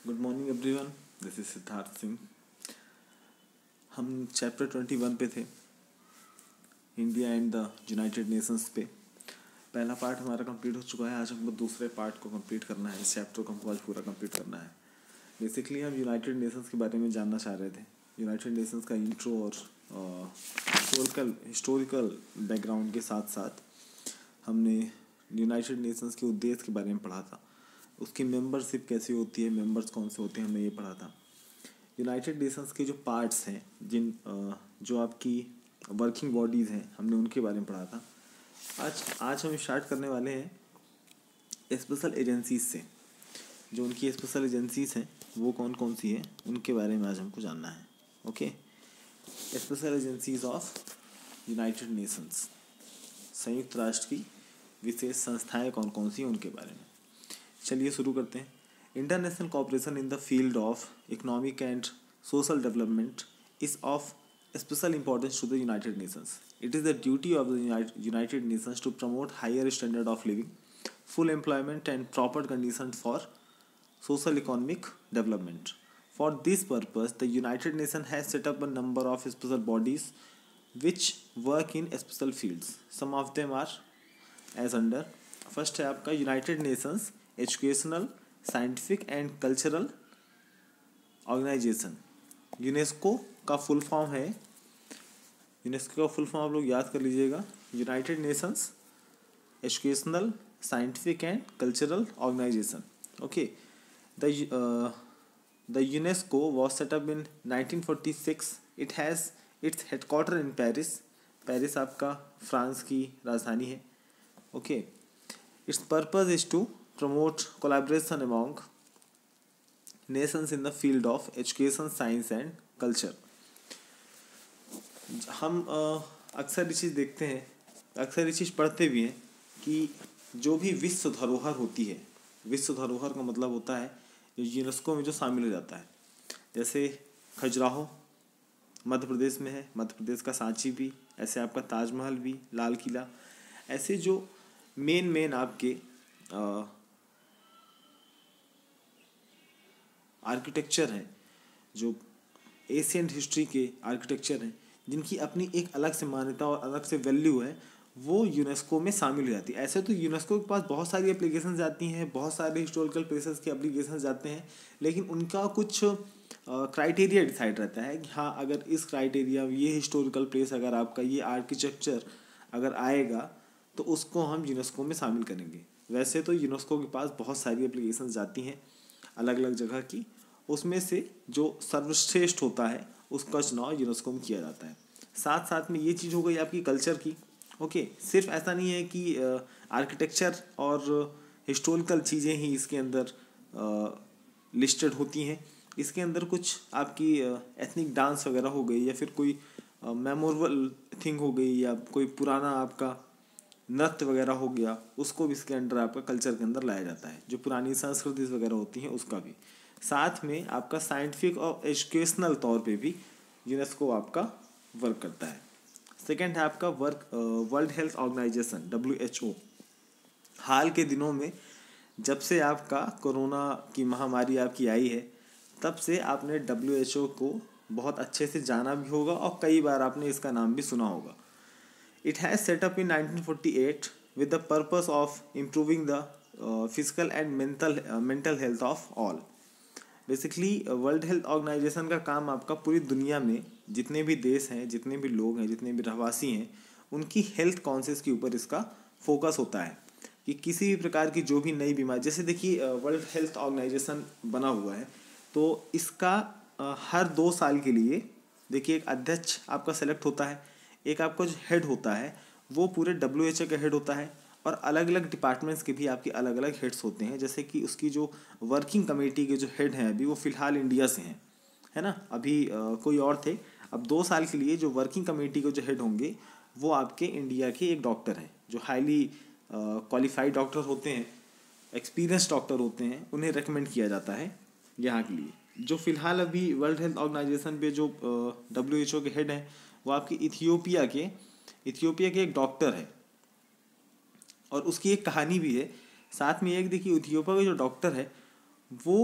Good morning everyone, this is Siddharth Singh. हम chapter 21 पे थे, India and the United Nations पे। पहला पार्ट हमारा कंप्लीट हो चुका है। आज हमको दूसरे पार्ट को कंप्लीट करना है। इस चैप्टर को हमको आज पूरा कंप्लीट करना है। बेसिकली हम यूनाइटेड नेशंस के बारे में जानना चाह रहे थे। यूनाइटेड नेशंस का इंट्रो और हिस्टोरिकल बैकग्राउंड के साथ साथ हमने यूनाइटेड नेशंस के उद्देश्य के बारे में पढ़ा था। उसकी मेंबरशिप कैसी होती है, मेंबर्स कौन से होते हैं, हमने ये पढ़ा था। यूनाइटेड नेशंस के जो पार्ट्स हैं, जो आपकी वर्किंग बॉडीज़ हैं, हमने उनके बारे में पढ़ा था। आज हम स्टार्ट करने वाले हैं स्पेशल एजेंसीज से। जो उनकी स्पेशल एजेंसीज हैं वो कौन कौन सी हैं, उनके बारे में आज हमको जानना है। Okay, special agencies of United Nations, संयुक्त राष्ट्र की विशेष संस्थाएं कौन कौन सी हैं, उनके बारे में। चलिए शुरू करते हैं। International cooperation in the field of economic and social development is of special importance to the United Nations. It is the duty of the United Nations to promote higher standard of living, full employment and proper conditions for social economic development. For this purpose, the United Nations has set up a number of special bodies which work in special fields. Some of them are as under. First है आपका United Nations Educational, Scientific and Cultural Organization. UNESCO का full form है, UNESCO का full form आप लोग याद कर लीजिएगा, United Nations Educational, Scientific and Cultural Organization. Okay, the UNESCO was set up in 1946. It has its headquarter in Paris. Paris आपका France की राजधानी है। Okay, its purpose is to promote collaboration among nations in the field of education, science and culture. हम अक्सर ये चीज़ देखते हैं, अक्सर ये चीज़ पढ़ते भी हैं कि जो भी विश्व धरोहर होती है, विश्व धरोहर का मतलब होता है जो यूनेस्को में जो शामिल हो जाता है। जैसे खजुराहो मध्य प्रदेश में है, मध्य प्रदेश का सांची भी, ऐसे आपका ताजमहल भी, लाल किला, ऐसे जो मेन आपके आर्किटेक्चर हैं, जो एशियंट हिस्ट्री के आर्किटेक्चर हैं, जिनकी अपनी एक अलग से मान्यता और अलग से वैल्यू है, वो यूनेस्को में शामिल हो जाती है। ऐसे तो यूनेस्को के पास बहुत सारी एप्लीकेशन जाती हैं, बहुत सारे हिस्टोरिकल प्लेसेस के एप्लीकेशन जाते हैं, लेकिन उनका कुछ क्राइटेरिया डिसाइड रहता है कि हाँ, अगर इस क्राइटेरिया, ये हिस्टोरिकल प्लेस, अगर आपका ये आर्किटेक्चर अगर आएगा तो उसको हम यूनेस्को में शामिल करेंगे। वैसे तो यूनेस्को के पास बहुत सारी एप्लीकेशन जाती हैं अलग अलग जगह की, उसमें से जो सर्वश्रेष्ठ होता है उसका चुनाव यूनेस्को में किया जाता है। साथ साथ में ये चीज़ हो गई आपकी कल्चर की। ओके, सिर्फ ऐसा नहीं है कि आर्किटेक्चर और हिस्टोरिकल चीज़ें ही इसके अंदर लिस्टेड होती हैं। इसके अंदर कुछ आपकी एथनिक डांस वगैरह हो गई, या फिर कोई मेमोरेबल थिंग हो गई, या कोई पुराना आपका नृत्य वगैरह हो गया, उसको भी इसके अंडर आपका कल्चर के अंदर लाया जाता है। जो पुरानी संस्कृति वगैरह होती हैं उसका भी। साथ में आपका साइंटिफिक और एजुकेशनल तौर पे भी यूनेस्को आपका वर्क करता है। सेकेंड है आपका वर्ल्ड हेल्थ ऑर्गेनाइजेशन WHO। हाल के दिनों में जब से आपका कोरोना की महामारी आपकी आई है, तब से आपने WHO को बहुत अच्छे से जाना भी होगा और कई बार आपने इसका नाम भी सुना होगा। It has set up in 1948 with the purpose of improving the physical and mental health of all. Basically World Health Organization का काम आपका पूरी दुनिया में जितने भी देश हैं, जितने भी लोग हैं, जितने भी रहवासी हैं, उनकी हेल्थ कॉन्शियस के ऊपर इसका फोकस होता है कि किसी भी प्रकार की जो भी नई बीमारी, जैसे देखिए वर्ल्ड हेल्थ ऑर्गेनाइजेशन बना हुआ है तो इसका हर 2 साल के लिए देखिए एक अध्यक्ष आपका सेलेक्ट होता है, एक आपका जो हेड होता है वो पूरे WHO का हेड होता है, और अलग अलग डिपार्टमेंट्स के भी आपके अलग अलग हेड्स होते हैं। जैसे कि उसकी जो वर्किंग कमेटी के जो हेड हैं अभी वो फ़िलहाल इंडिया से हैं, है ना, अभी कोई और थे। अब 2 साल के लिए जो वर्किंग कमेटी के जो हेड होंगे वो आपके इंडिया के एक डॉक्टर हैं, जो हाईली क्वालिफाइड डॉक्टर होते हैं, एक्सपीरियंस डॉक्टर होते हैं, उन्हें रिकमेंड किया जाता है यहाँ के लिए। जो फ़िलहाल अभी वर्ल्ड हेल्थ ऑर्गेनाइजेशन पे जो WHO के हेड हैं वो आपकी इथियोपिया के एक डॉक्टर है, और उसकी एक कहानी भी है। साथ में एक देखिए इथियोपिया का जो डॉक्टर है वो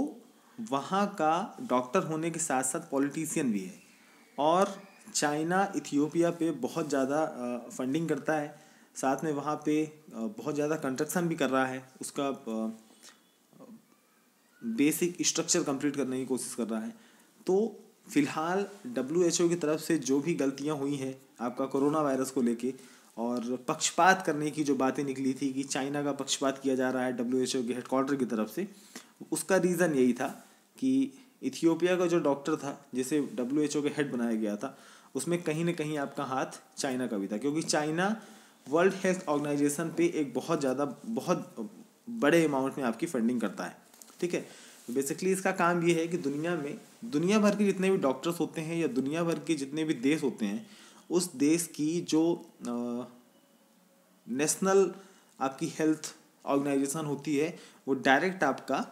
वहाँ का डॉक्टर होने के साथ साथ पॉलिटिशियन भी है। और चाइना इथियोपिया पे बहुत ज़्यादा फंडिंग करता है, साथ में वहाँ पे बहुत ज़्यादा कंस्ट्रक्शन भी कर रहा है, उसका बेसिक स्ट्रक्चर कंप्लीट करने की कोशिश कर रहा है। तो फिलहाल WHO की तरफ से जो भी गलतियाँ हुई हैं आपका कोरोना वायरस को लेके, और पक्षपात करने की जो बातें निकली थी कि चाइना का पक्षपात किया जा रहा है WHO के हेडक्वार्टर की तरफ से, उसका रीज़न यही था कि इथियोपिया का जो डॉक्टर था जिसे WHO के हेड बनाया गया था, उसमें कहीं ना कहीं आपका हाथ चाइना का भी था, क्योंकि चाइना वर्ल्ड हेल्थ ऑर्गेनाइजेशन पे एक बहुत बड़े अमाउंट में आपकी फंडिंग करता है। ठीक है, तो बेसिकली इसका काम ये है कि दुनिया भर के जितने भी डॉक्टर्स होते हैं या दुनिया भर के जितने भी देश होते हैं, उस देश की जो नेशनल आपकी हेल्थ ऑर्गेनाइजेशन होती है, वो डायरेक्ट आपका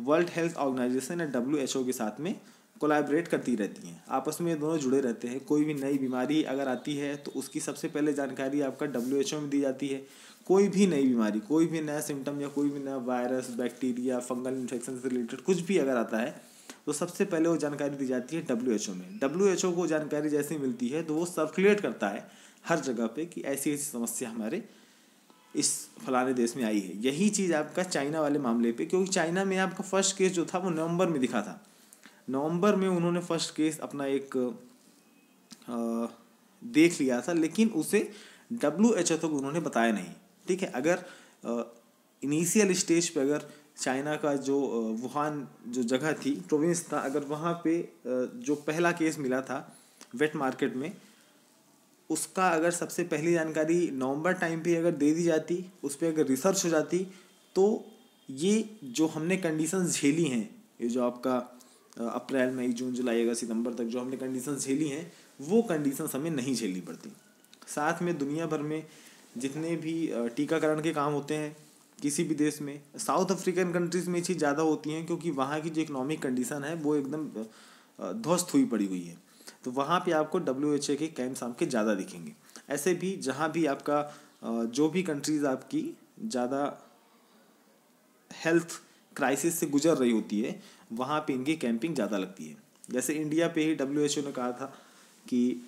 वर्ल्ड हेल्थ ऑर्गेनाइजेशन या WHO के साथ में कोलैबोरेट करती रहती हैं, आपस में दोनों जुड़े रहते हैं। कोई भी नई बीमारी अगर आती है तो उसकी सबसे पहले जानकारी आपका WHO में दी जाती है। कोई भी नई बीमारी, कोई भी नया सिम्टम या कोई भी नया वायरस, बैक्टीरिया, फंगल इन्फेक्शन से रिलेटेड कुछ भी अगर आता है तो सबसे पहले वो जानकारी दी जाती है WHO में। WHO को जानकारी जैसे मिलती है तो वो सर्कुलेट करता है हर जगह पे कि ऐसी ऐसी समस्या हमारे इस फलाने देश में आई है। यही चीज़ आपका चाइना वाले मामले पे, क्योंकि चाइना में आपका फर्स्ट केस जो था वो नवंबर में दिखा था। नवंबर में उन्होंने फर्स्ट केस अपना एक देख लिया था, लेकिन उसे WHO तक उन्होंने बताया नहीं। ठीक है, अगर इनिशियल स्टेज पे अगर चाइना का जो वुहान जो जगह थी, प्रोविंस था, अगर वहाँ पे जो पहला केस मिला था वेट मार्केट में, उसका अगर सबसे पहली जानकारी नवंबर टाइम पे अगर दे दी जाती, उस पर अगर रिसर्च हो जाती, तो ये जो हमने कंडीशंस झेली हैं, ये जो आपका अप्रैल मई जून जुलाई अगस्त सितंबर तक जो हमने कंडीशंस झेली हैं, वो कंडीशंस हमें नहीं झेलनी पड़ती। साथ में दुनिया भर में जितने भी टीकाकरण के काम होते हैं किसी भी देश में, साउथ अफ्रीकन कंट्रीज़ में ये चीज़ ज़्यादा होती हैं, क्योंकि वहाँ की जो इकोनॉमिक कंडीशन है वो एकदम ध्वस्त हुई पड़ी हुई है। तो वहाँ पे आपको WHO के कैंप्स आपके ज़्यादा दिखेंगे। ऐसे भी जहाँ भी आपका जो भी कंट्रीज़ आपकी ज़्यादा हेल्थ क्राइसिस से गुजर रही होती है, वहाँ पे इनकी कैंपिंग ज़्यादा लगती है। जैसे इंडिया पे ही WHO ने कहा था कि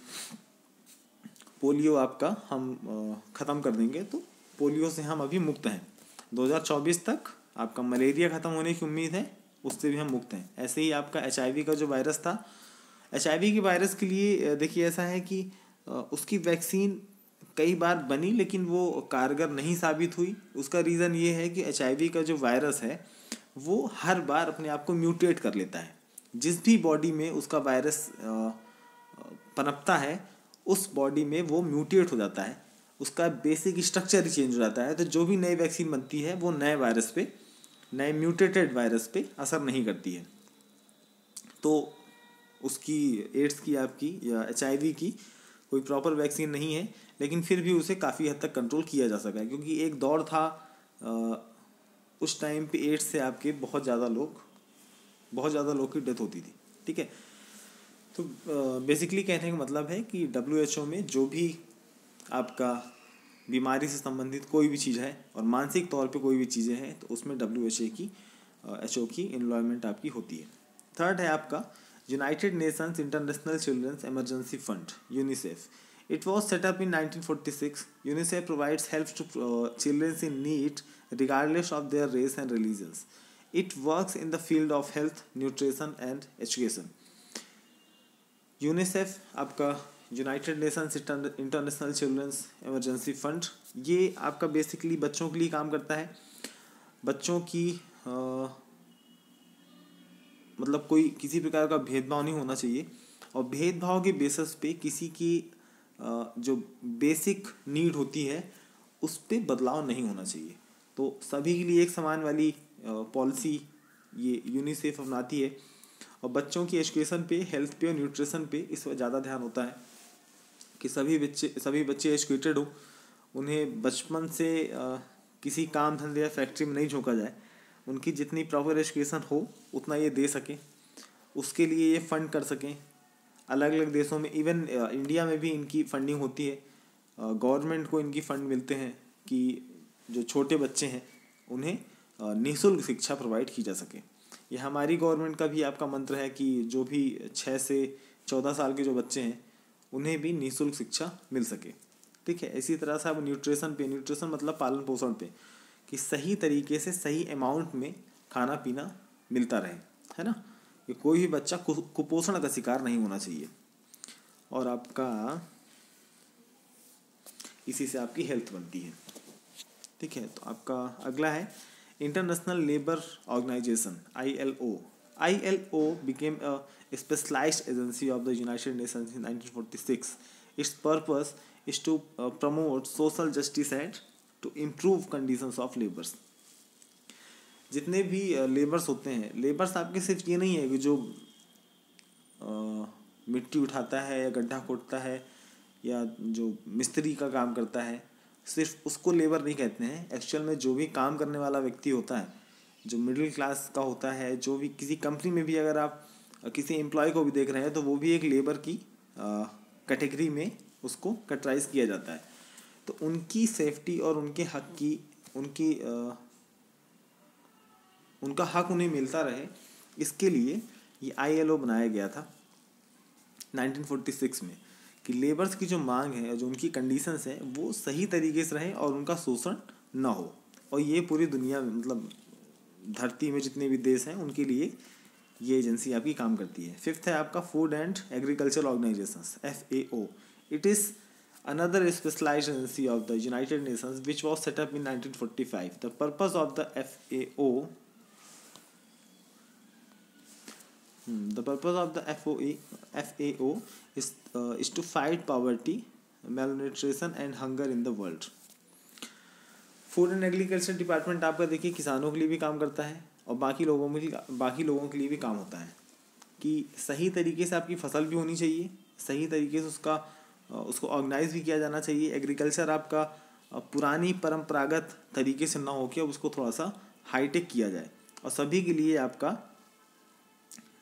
पोलियो आपका हम ख़त्म कर देंगे, तो पोलियो से हम अभी मुक्त हैं। 2024 तक आपका मलेरिया ख़त्म होने की उम्मीद है, उससे भी हम मुक्त हैं। ऐसे ही आपका HIV का जो वायरस था, HIV के वायरस के लिए देखिए ऐसा है कि उसकी वैक्सीन कई बार बनी लेकिन वो कारगर नहीं साबित हुई। उसका रीज़न ये है कि HIV का जो वायरस है वो हर बार अपने आप को म्यूटेट कर लेता है। जिस भी बॉडी में उसका वायरस पनपता है, उस बॉडी में वो म्यूटेट हो जाता है, उसका बेसिक स्ट्रक्चर ही चेंज हो जाता है। तो जो भी नई वैक्सीन बनती है वो नए वायरस पे, नए म्यूटेटेड वायरस पे असर नहीं करती है। तो उसकी एड्स की आपकी या HIV की कोई प्रॉपर वैक्सीन नहीं है, लेकिन फिर भी उसे काफ़ी हद तक कंट्रोल किया जा सका है, क्योंकि एक दौर था उस टाइम पे एड्स से आपके बहुत ज़्यादा लोग की डेथ होती थी। ठीक है, तो बेसिकली कहने का मतलब है कि WHO में जो भी आपका बीमारी से संबंधित कोई भी चीज़ है और मानसिक तौर पे कोई भी चीज़ें हैं, तो उसमें WHO की इन्वॉल्वमेंट आपकी होती है। थर्ड है आपका United Nations International Children's Emergency Fund, UNICEF. It was set up in 1946. UNICEF provides help to children in need regardless of their race and religions. It works in the field of health, nutrition and education. UNICEF आपका United Nations International Children's Emergency Fund, ये आपका basically बच्चों के लिए काम करता है। बच्चों की मतलब कोई किसी प्रकार का भेदभाव नहीं होना चाहिए, और भेदभाव के बेसिस पे किसी की जो बेसिक नीड होती है उस पर बदलाव नहीं होना चाहिए। तो सभी के लिए एक समान वाली पॉलिसी ये यूनिसेफ अपनाती है, और बच्चों की एजुकेशन पे, हेल्थ पे और न्यूट्रिशन पे इस पर ज़्यादा ध्यान होता है कि सभी बच्चे एजुकेटेड हो, उन्हें बचपन से किसी काम धंधे या फैक्ट्री में नहीं झोंका जाए, उनकी जितनी प्रॉपर एजुकेशन हो उतना ये दे सकें, उसके लिए ये फंड कर सकें। अलग अलग देशों में, इवन इंडिया में भी इनकी फंडिंग होती है। गवर्नमेंट को इनकी फ़ंड मिलते हैं कि जो छोटे बच्चे हैं उन्हें निःशुल्क शिक्षा प्रोवाइड की जा सके। ये हमारी गवर्नमेंट का भी आपका मंत्र है कि जो भी 6 से 14 साल के जो बच्चे हैं उन्हें भी निःशुल्क शिक्षा मिल सके। ठीक है, इसी तरह से आप न्यूट्रिशन मतलब पालन पोषण पे, कि सही तरीके से सही अमाउंट में खाना पीना मिलता रहे, है ना। कि कोई भी बच्चा कुपोषण का शिकार नहीं होना चाहिए। और आपका इसी से आपकी हेल्थ बनती है। ठीक है, तो आपका अगला है International Labour Organization ILO। ILO became a specialized agency of the United Nations in 1946. Its purpose is to promote social justice and to improve conditions of laborers। जितने भी लेबर्स होते हैं, लेबर्स आपके सिर्फ ये नहीं है कि जो मिट्टी उठाता है या गड्ढा खोदता है या जो मिस्त्री का काम करता है, सिर्फ उसको लेबर नहीं कहते हैं। एक्चुअल में जो भी काम करने वाला व्यक्ति होता है, जो मिडिल क्लास का होता है, जो भी किसी कंपनी में भी अगर आप किसी एम्प्लॉय को भी देख रहे हैं तो वो भी एक लेबर की कैटेगरी में उसको कैटेगराइज किया जाता है। तो उनकी सेफ्टी और उनके हक की उनका हक उन्हें मिलता रहे, इसके लिए ये ILO बनाया गया था 1946 में, कि लेबर्स की जो मांग है, जो उनकी कंडीशंस है, वो सही तरीके से रहे और उनका शोषण ना हो। और ये पूरी दुनिया में मतलब धरती में जितने भी देश हैं उनके लिए ये एजेंसी आपकी काम करती है। फिफ्थ है आपका food and agriculture organisations FAO। It is another specialized agency of the United Nations which was set up in 1945. The purpose of the FAO FAO is to fight poverty, malnutrition and hunger in the world. Food and agriculture department आपका देखिए किसानों के लिए भी काम करता है और बाकी लोगों के लिए भी काम होता है कि सही तरीके से आपकी फसल भी होनी चाहिए, सही तरीके से उसको ऑर्गेनाइज भी किया जाना चाहिए। एग्रीकल्चर आपका पुरानी परंपरागत तरीके से ना हो के अब उसको थोड़ा सा हाईटेक किया जाए और सभी के लिए आपका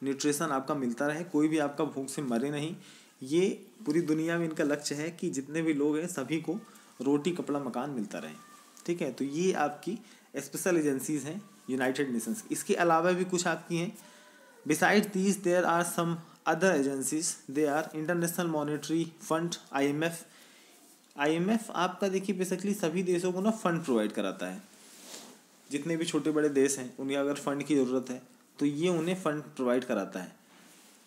न्यूट्रिशन आपका मिलता रहे, कोई भी आपका भूख से मरे नहीं। ये पूरी दुनिया में इनका लक्ष्य है कि जितने भी लोग हैं सभी को रोटी कपड़ा मकान मिलता रहे। ठीक है, तो ये आपकी स्पेशल एजेंसीज हैं यूनाइटेड नेशंस। इसके अलावा भी कुछ आपकी हैं। Besides these there are some other agencies, they are International Monetary Fund IMF आपका देखिए बेसिकली सभी देशों को ना फंड प्रोवाइड कराता है। जितने भी छोटे बड़े देश हैं उन्हें अगर फंड की ज़रूरत है तो ये उन्हें फंड प्रोवाइड कराता है।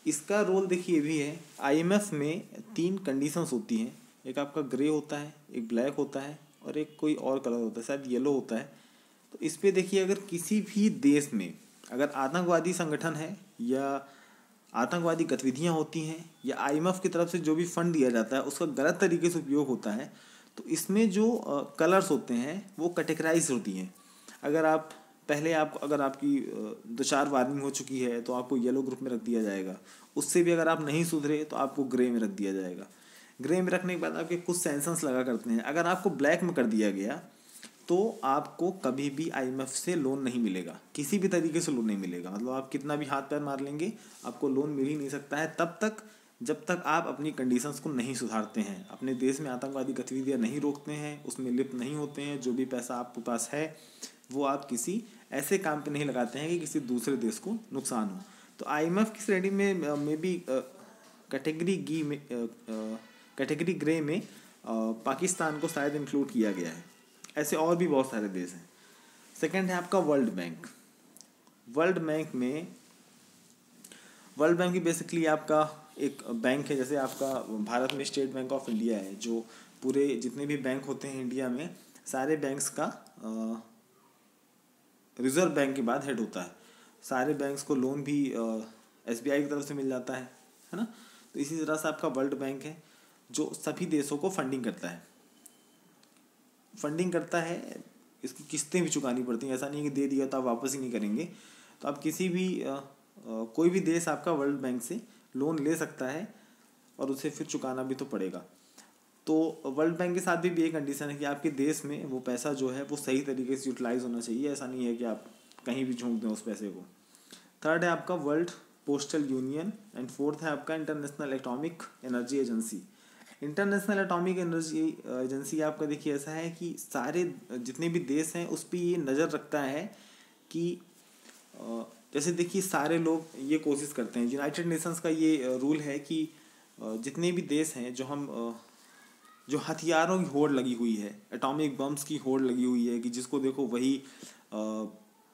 इसका रोल देखिए भी है, IMF में 3 कंडीशंस होती हैं। एक आपका ग्रे होता है, एक ब्लैक होता है और एक कोई और कलर होता है, शायद येलो होता है। तो इस पे देखिए अगर किसी भी देश में अगर आतंकवादी संगठन है या आतंकवादी गतिविधियां होती हैं या IMF की तरफ से जो भी फंड दिया जाता है उसका गलत तरीके से उपयोग होता है, तो इसमें जो कलर्स होते हैं वो कैटेगराइज होती हैं। अगर आपकी 2-4 वार्निंग हो चुकी है तो आपको येलो ग्रुप में रख दिया जाएगा। उससे भी अगर आप नहीं सुधरे तो आपको ग्रे में रख दिया जाएगा। ग्रे में रखने के बाद आपके कुछ सेंसन्स लगा करते हैं। अगर आपको ब्लैक में कर दिया गया तो आपको कभी भी IMF से लोन नहीं मिलेगा, किसी भी तरीके से लोन नहीं मिलेगा। मतलब आप कितना भी हाथ पैर मार लेंगे आपको लोन मिल ही नहीं सकता है तब तक जब तक आप अपनी कंडीशंस को नहीं सुधारते हैं, अपने देश में आतंकवादी गतिविधियां नहीं रोकते हैं, उसमें लिप्त नहीं होते हैं। जो भी पैसा आपके पास है वो आप किसी ऐसे काम पे नहीं लगाते हैं कि किसी दूसरे देश को नुकसान हो। तो IMF की श्रेणी में भी कैटेगरी ग्रे में पाकिस्तान को शायद इंक्लूड किया गया है। ऐसे और भी बहुत सारे देश हैं। सेकंड है आपका वर्ल्ड बैंक। वर्ल्ड बैंक भी बेसिकली आपका एक बैंक है। जैसे आपका भारत में स्टेट बैंक ऑफ इंडिया है, जो पूरे जितने भी बैंक होते हैं इंडिया में सारे बैंक्स का रिजर्व बैंक के बाद हेड होता है। सारे बैंक्स को लोन भी SBI की तरफ से मिल जाता है ना। तो इसी तरह से आपका वर्ल्ड बैंक है जो सभी देशों को फंडिंग करता है। इसकी किस्तें भी चुकानी पड़ती हैं, ऐसा नहीं कि दे दिया तो आप वापस ही नहीं करेंगे। तो आप किसी भी कोई भी देश आपका वर्ल्ड बैंक से लोन ले सकता है और उसे फिर चुकाना भी तो पड़ेगा। तो वर्ल्ड बैंक के साथ भी एक कंडीशन है कि आपके देश में वो पैसा जो है वो सही तरीके से यूटिलाइज होना चाहिए। ऐसा नहीं है कि आप कहीं भी झोंक दें उस पैसे को। थर्ड है आपका world postal union and fourth है आपका international atomic energy agency. International atomic energy agency आपका देखिए ऐसा है कि सारे जितने भी देश हैं उस पर ये नज़र रखता है कि जैसे देखिए सारे लोग ये कोशिश करते हैं, यूनाइटेड नेशंस का ये रूल है कि जितने भी देश हैं जो हथियारों की होड़ लगी हुई है, एटॉमिक बम्स की होड़ लगी हुई है कि जिसको देखो वही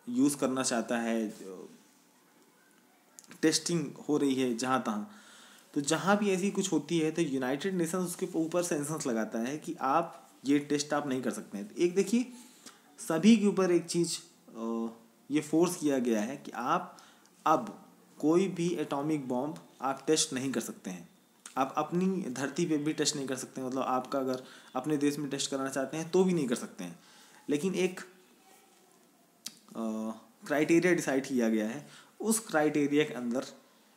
यूज़ करना चाहता है, टेस्टिंग हो रही है जहाँ तहाँ, तो जहाँ भी ऐसी कुछ होती है तो यूनाइटेड नेशंस उसके ऊपर सेंसर्स लगाता है कि आप ये टेस्ट आप नहीं कर सकते हैं। तो एक देखिए सभी के ऊपर एक चीज़ ये फोर्स किया गया है कि आप अब कोई भी एटॉमिक बॉम्ब आप टेस्ट नहीं कर सकते हैं। आप अपनी धरती पे भी टेस्ट नहीं कर सकते हैं, मतलब आपका अगर अपने देश में टेस्ट कराना चाहते हैं तो भी नहीं कर सकते हैं। लेकिन एक क्राइटेरिया डिसाइड किया गया है, उस क्राइटेरिया के अंदर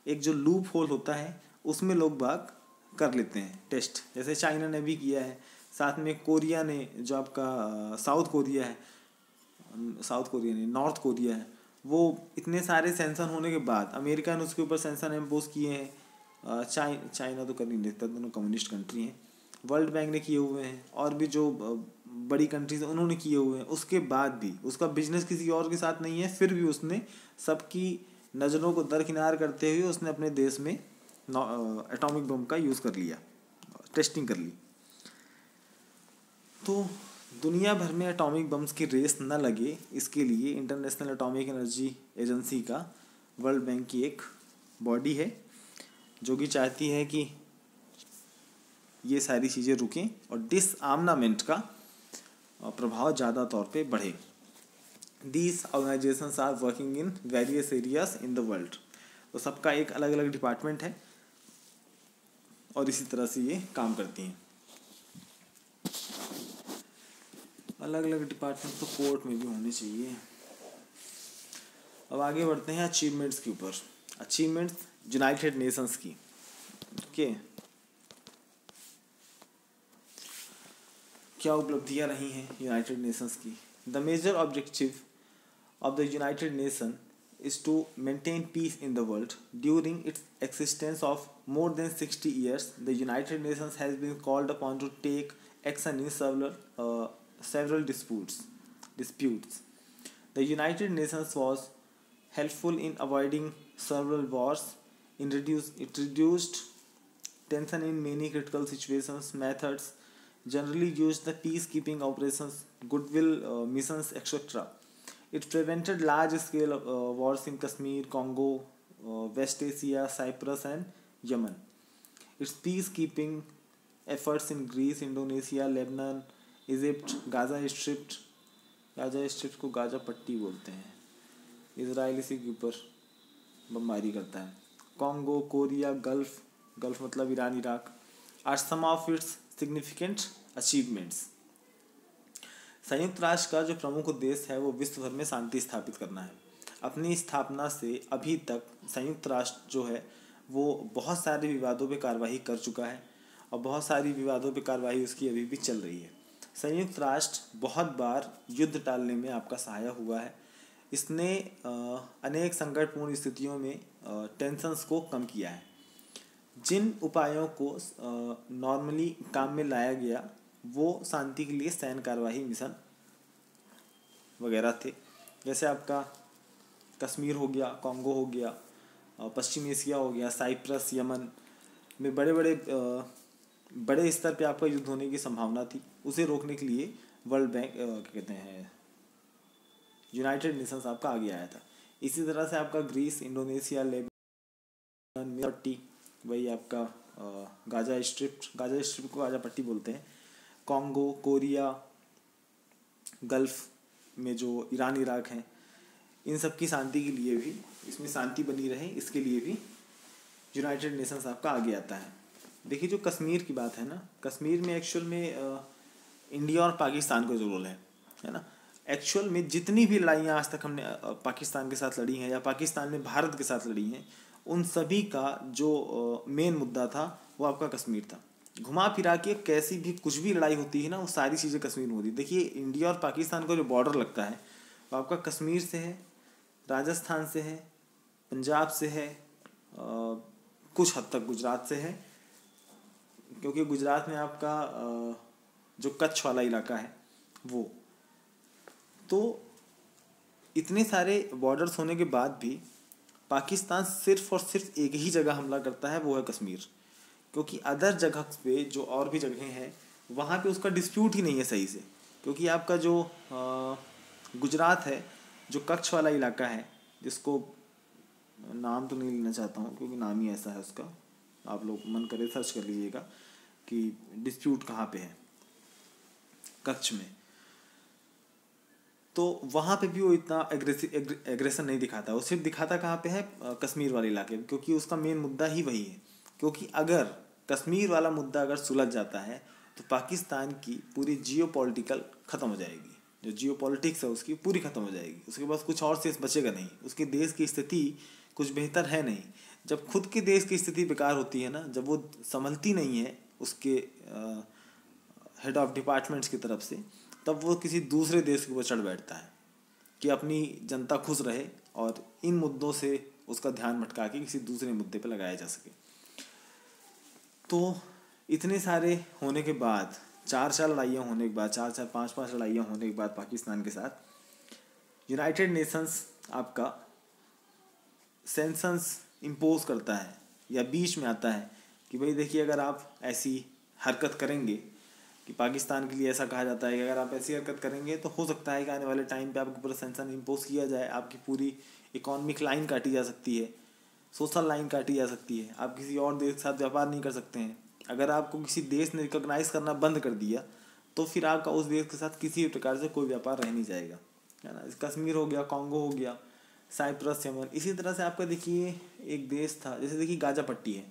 एक जो लूप होल होता है उसमें लोग बाग कर लेते हैं टेस्ट। जैसे चाइना ने भी किया है, साथ में कोरिया ने, जो आपका साउथ कोरिया है, साउथ कोरिया नहीं नॉर्थ कोरिया है, वो इतने सारे सेंसन होने के बाद अमेरिका ने उसके ऊपर सेंसन इम्पोज किए हैं। चाइना तो कर नहीं देता, दोनों कम्युनिस्ट कंट्री हैं। वर्ल्ड बैंक ने किए हुए हैं, और भी जो बड़ी कंट्रीज हैं उन्होंने किए हुए हैं। उसके बाद भी उसका बिजनेस किसी और के साथ नहीं है, फिर भी उसने सबकी नज़रों को दरकिनार करते हुए उसने अपने देश में एटॉमिक बम का यूज़ कर लिया, टेस्टिंग कर ली। तो दुनिया भर में एटॉमिक बम्स की रेस न लगे, इसके लिए इंटरनेशनल एटॉमिक एनर्जी एजेंसी का, वर्ल्ड बैंक की एक बॉडी है जो कि चाहती है कि ये सारी चीज़ें रुकें और डिसआर्मामेंट का प्रभाव ज़्यादा तौर पे बढ़े। These organisations are working in various areas in the world. तो सबका एक अलग अलग डिपार्टमेंट है और इसी तरह से ये काम करती हैं। अलग अलग डिपार्टमेंट तो कोर्ट में भी होने चाहिए। अब आगे बढ़ते हैं अचीवमेंट्स के ऊपर। अचीवमेंट्स यूनाइटेड नेशंस की, ओके, क्या उपलब्धियां रही हैं यूनाइटेड नेशंस की। The major objective of the United Nations is to maintain peace in the world. During its existence of more than 60 years, the United Nations has been called upon to take action in several disputes. The United Nations was helpful in avoiding several wars. It reduced tension in many critical situations. Methods generally used the peacekeeping operations, goodwill missions, etc. It prevented large-scale wars in Kashmir, Congo, West Asia, Cyprus, and Yemen. Its peacekeeping efforts in Greece, Indonesia, Lebanon, Egypt, Gaza Strip को Gaza पट्टी बोलते हैं, Israel इसी के ऊपर बमबारी करता है। कॉन्गो, कोरिया, गल्फ मतलब Iran, Iraq are some of its significant achievements. संयुक्त राष्ट्र का जो प्रमुख उद्देश्य है वो विश्व भर में शांति स्थापित करना है। अपनी स्थापना से अभी तक संयुक्त राष्ट्र जो है वो बहुत सारे विवादों पे कार्रवाई कर चुका है और बहुत सारी विवादों पे कार्रवाई उसकी अभी भी चल रही है। संयुक्त राष्ट्र बहुत बार युद्ध टालने में आपका सहायक हुआ है। इसने अनेक संकटपूर्ण स्थितियों में टेंशन्स को कम किया है। जिन उपायों को नॉर्मली काम में लाया गया वो शांति के लिए सैन्य कार्यवाही मिशन वगैरह थे। जैसे आपका कश्मीर हो गया, कॉन्गो हो गया, पश्चिम एशिया हो गया, साइप्रस, यमन में बड़े स्तर पे आपका युद्ध होने की संभावना थी। उसे रोकने के लिए वर्ल्ड बैंक क्या कहते हैं यूनाइटेड नेशंस आपका आगे आया था। इसी तरह से आपका ग्रीस, इंडोनेशिया, लेबनान, पट्टी, वही आपका गाजा स्ट्रिप को गाजा पट्टी बोलते हैं, कॉन्गो, कोरिया, गल्फ में जो ईरान, इराक हैं, इन सब की शांति के लिए भी, इसमें शांति बनी रहे इसके लिए भी यूनाइटेड नेशंस आपका आगे आता है। देखिए जो कश्मीर की बात है ना, कश्मीर में एक्चुअल में इंडिया और पाकिस्तान का जो रोल है ना, एक्चुअल में जितनी भी लड़ाइयाँ आज तक हमने पाकिस्तान के साथ लड़ी हैं या पाकिस्तान ने भारत के साथ लड़ी हैं, उन सभी का जो मेन मुद्दा था वो आपका कश्मीर था। घुमा फिरा के कैसी भी कुछ भी लड़ाई होती है ना, वो सारी चीज़ें कश्मीर में होती है। देखिए इंडिया और पाकिस्तान का जो बॉर्डर लगता है वो आपका कश्मीर से है, राजस्थान से है, पंजाब से है, कुछ हद तक गुजरात से है, क्योंकि गुजरात में आपका जो कच्छ वाला इलाका है वो, तो इतने सारे बॉर्डर्स होने के बाद भी पाकिस्तान सिर्फ और सिर्फ एक ही जगह हमला करता है, वो है कश्मीर। क्योंकि अदर जगह पे जो और भी जगहें हैं वहाँ पे उसका डिस्प्यूट ही नहीं है सही से। क्योंकि आपका जो गुजरात है, जो कच्छ वाला इलाका है, जिसको नाम तो नहीं लेना चाहता हूँ क्योंकि नाम ही ऐसा है उसका, आप लोग मन करे सर्च कर लीजिएगा कि डिस्प्यूट कहाँ पे है कच्छ में। तो वहाँ पे भी वो इतना एग्रेशन नहीं दिखाता, वो सिर्फ दिखाता कहाँ पे है, कश्मीर वाले इलाके में, क्योंकि उसका मेन मुद्दा ही वही है। क्योंकि अगर कश्मीर वाला मुद्दा अगर सुलझ जाता है तो पाकिस्तान की पूरी जियो पॉलिटिकल ख़त्म हो जाएगी, जो जियो पॉलिटिक्स है उसकी पूरी ख़त्म हो जाएगी। उसके पास कुछ और शेष बचेगा नहीं, उसके देश की स्थिति कुछ बेहतर है नहीं। जब खुद के देश की स्थिति बेकार होती है ना, जब वो संभलती नहीं है उसके हेड ऑफ डिपार्टमेंट्स की तरफ से, तब वो किसी दूसरे देश के ऊपर चढ़ बैठता है कि अपनी जनता खुश रहे और इन मुद्दों से उसका ध्यान भटका के किसी दूसरे मुद्दे पर लगाया जा सके। तो इतने सारे होने के बाद, चार लड़ाइयाँ होने के बाद, चार पाँच लड़ाइयाँ होने के बाद पाकिस्तान के साथ यूनाइटेड नेशंस आपका सेंक्शंस इम्पोज करता है या बीच में आता है कि भाई देखिए, अगर आप ऐसी हरकत करेंगे, कि पाकिस्तान के लिए ऐसा कहा जाता है कि अगर आप ऐसी हरकत करेंगे तो हो सकता है कि आने वाले टाइम पे आपके ऊपर सेंक्शन इम्पोज किया जाए, आपकी पूरी इकोनॉमिक लाइन काटी जा सकती है, सोशल लाइन काटी जा सकती है, आप किसी और देश के साथ व्यापार नहीं कर सकते हैं। अगर आपको किसी देश ने रिकॉग्नाइज करना बंद कर दिया तो फिर आपका उस देश के साथ किसी भी प्रकार से कोई व्यापार रह नहीं जाएगा, है ना। कश्मीर हो गया, कॉन्गो हो गया, साइप्रस, यमन। इसी तरह से आपका देखिए एक देश था, जैसे देखिए गाजा पट्टी है,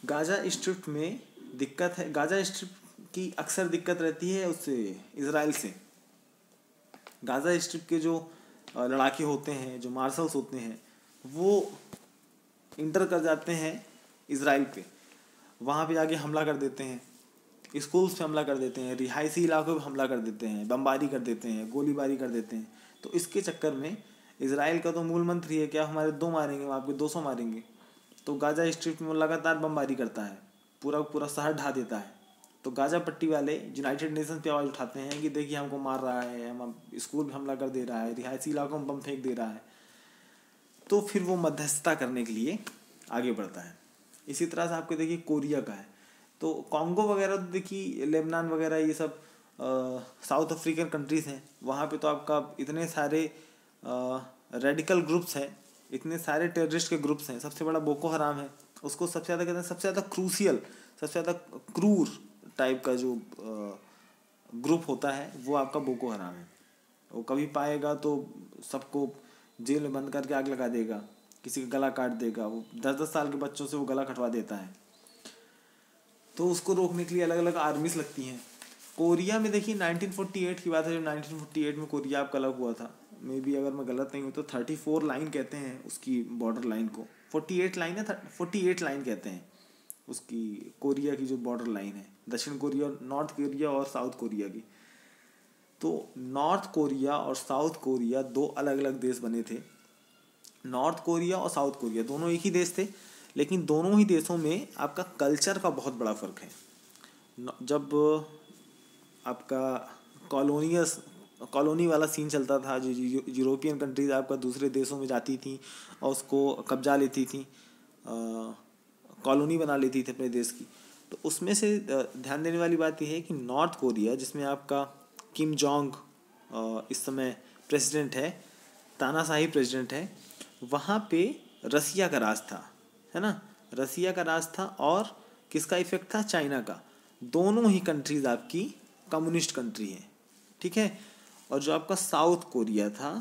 गाजा स्ट्रिप में दिक्कत है, गाजा स्ट्रिप की अक्सर दिक्कत रहती है उससे, इजराइल से। गाजा स्ट्रिप के जो लड़ाके होते हैं, जो मार्शल्स होते हैं, वो इंटर कर जाते हैं इजराइल पे, वहाँ पे जाके हमला कर देते हैं, स्कूल्स पे हमला कर देते हैं, रिहायशी इलाकों पे हमला कर देते हैं, बमबारी कर देते हैं, गोलीबारी कर देते हैं। तो इसके चक्कर में इजराइल का तो मूल मंत्र ही है, क्या हमारे 2 मारेंगे वहाँ आपके 200 मारेंगे। तो गाजा स्ट्रिप में वो लगातार बमबारी करता है, पूरा पूरा शहर ढा देता है। तो गाजा पट्टी वाले यूनाइटेड नेशंस पे आवाज़ उठाते हैं कि देखिए हमको मार रहा है, हम स्कूल में हमला कर दे रहा है, रिहायशी इलाकों में बम फेंक दे रहा है। तो फिर वो मध्यस्थता करने के लिए आगे बढ़ता है। इसी तरह से आपके देखिए कोरिया का है, तो कॉन्गो वगैरह, तो देखिए लेबनान वगैरह, ये सब साउथ अफ्रीकन कंट्रीज़ हैं। वहाँ पे तो आपका इतने सारे रेडिकल ग्रुप्स हैं, इतने सारे टेररिस्ट के ग्रुप्स हैं। सबसे बड़ा बोको हराम है, उसको सबसे ज़्यादा कहते हैं, सबसे ज़्यादा क्रूशियल, सबसे ज़्यादा क्रूर टाइप का जो ग्रुप होता है वो आपका बोको हराम है। वो कभी पाएगा तो सबको जेल में बंद करके आग लगा देगा, किसी का गला काट देगा, वो 10-10 साल के बच्चों से वो गला कटवा देता है। तो उसको रोकने के लिए अलग अलग आर्मीज लगती हैं। कोरिया में देखिए 1948 की बात है, जब 1948 में कोरिया आपका अलग हुआ था, मे बी अगर मैं गलत नहीं हूँ तो 34 लाइन कहते हैं उसकी बॉर्डर लाइन को, 48 लाइन है, 48 लाइन कहते हैं उसकी, कोरिया की जो बॉर्डर लाइन है, दक्षिण कोरिया, नॉर्थ कोरिया और साउथ कोरिया की। तो नॉर्थ कोरिया और साउथ कोरिया 2 अलग अलग देश बने थे। नॉर्थ कोरिया और साउथ कोरिया दोनों एक ही देश थे, लेकिन दोनों ही देशों में आपका कल्चर का बहुत बड़ा फ़र्क है। जब आपका कॉलोनी वाला सीन चलता था, जो यूरोपियन कंट्रीज आपका दूसरे देशों में जाती थी और उसको कब्जा लेती थी, कॉलोनी बना लेती थी अपने देश की, तो उसमें से ध्यान देने वाली बात यह है कि नॉर्थ कोरिया, जिसमें आपका किम जोंग इस समय प्रेसिडेंट है, तानाशाही प्रेसिडेंट है, वहाँ पे रसिया का राज था, है ना, रसिया का राज था। और किसका इफेक्ट था? चाइना का। दोनों ही कंट्रीज आपकी कम्युनिस्ट कंट्री है, ठीक है। और जो आपका साउथ कोरिया था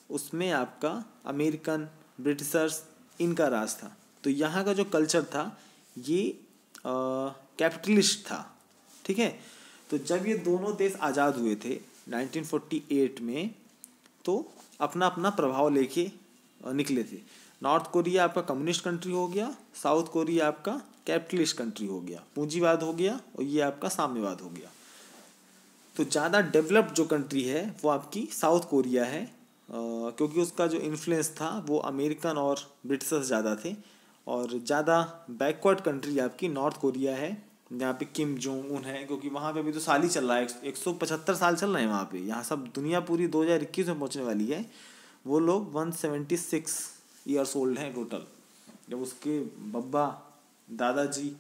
उसमें आपका अमेरिकन, ब्रिटिशर्स, इनका राज था। तो यहाँ का जो कल्चर था ये कैपिटलिस्ट था, ठीक है। तो जब ये दोनों देश आज़ाद हुए थे 1948 में, तो अपना अपना प्रभाव लेके निकले थे। नॉर्थ कोरिया आपका कम्युनिस्ट कंट्री हो गया, साउथ कोरिया आपका कैपिटलिस्ट कंट्री हो गया, पूंजीवाद हो गया, और ये आपका साम्यवाद हो गया। तो ज़्यादा डेवलप्ड जो कंट्री है वो आपकी साउथ कोरिया है, क्योंकि उसका जो इन्फ्लुएंस था वो अमेरिकन और ब्रिटिशर्स ज़्यादा थे। और ज़्यादा बैकवर्ड कंट्री आपकी नॉर्थ कोरिया है, जहाँ पे किम जोंग उन है, क्योंकि वहाँ पे अभी तो साल ही चल रहा है, 175 साल चल रहे हैं वहाँ पे। यहाँ सब दुनिया पूरी 2021 में पहुँचने वाली है। वो लोग 176 ईयर्स ओल्ड हैं टोटल। जब उसके बब्बा दादाजी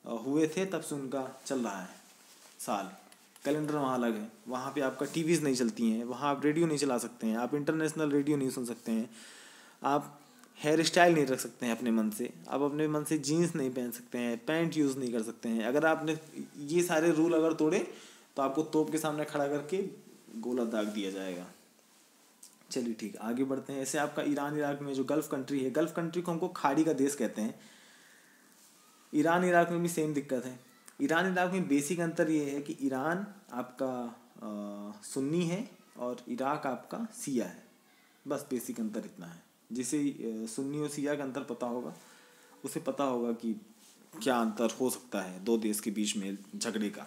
हुए थे तब से उनका चल रहा है साल। कैलेंडर वहाँ अलग है, वहाँ पे आपका टीवीज़ नहीं चलती हैं, वहाँ आप रेडियो नहीं चला सकते हैं, आप इंटरनेशनल रेडियो नहीं सुन सकते हैं, आप हेयर स्टाइल नहीं रख सकते हैं अपने मन से, आप अपने मन से जीन्स नहीं पहन सकते हैं, पैंट यूज़ नहीं कर सकते हैं। अगर आपने ये सारे रूल अगर तोड़े तो आपको तोप के सामने खड़ा करके गोला दाग दिया जाएगा। चलिए ठीक, आगे बढ़ते हैं। ऐसे आपका ईरान इराक में जो गल्फ़ कंट्री है, गल्फ़ कंट्री को हमको खाड़ी का देश कहते हैं। ईरान इराक में भी सेम दिक्कत है। ईरान इराक में बेसिक अंतर ये है कि ईरान आपका सुन्नी है और इराक आपका शिया है, बस बेसिक अंतर इतना है। जिसे सुन्नी और शिया का अंतर पता होगा उसे पता होगा कि क्या अंतर हो सकता है दो देश के बीच में झगड़े का।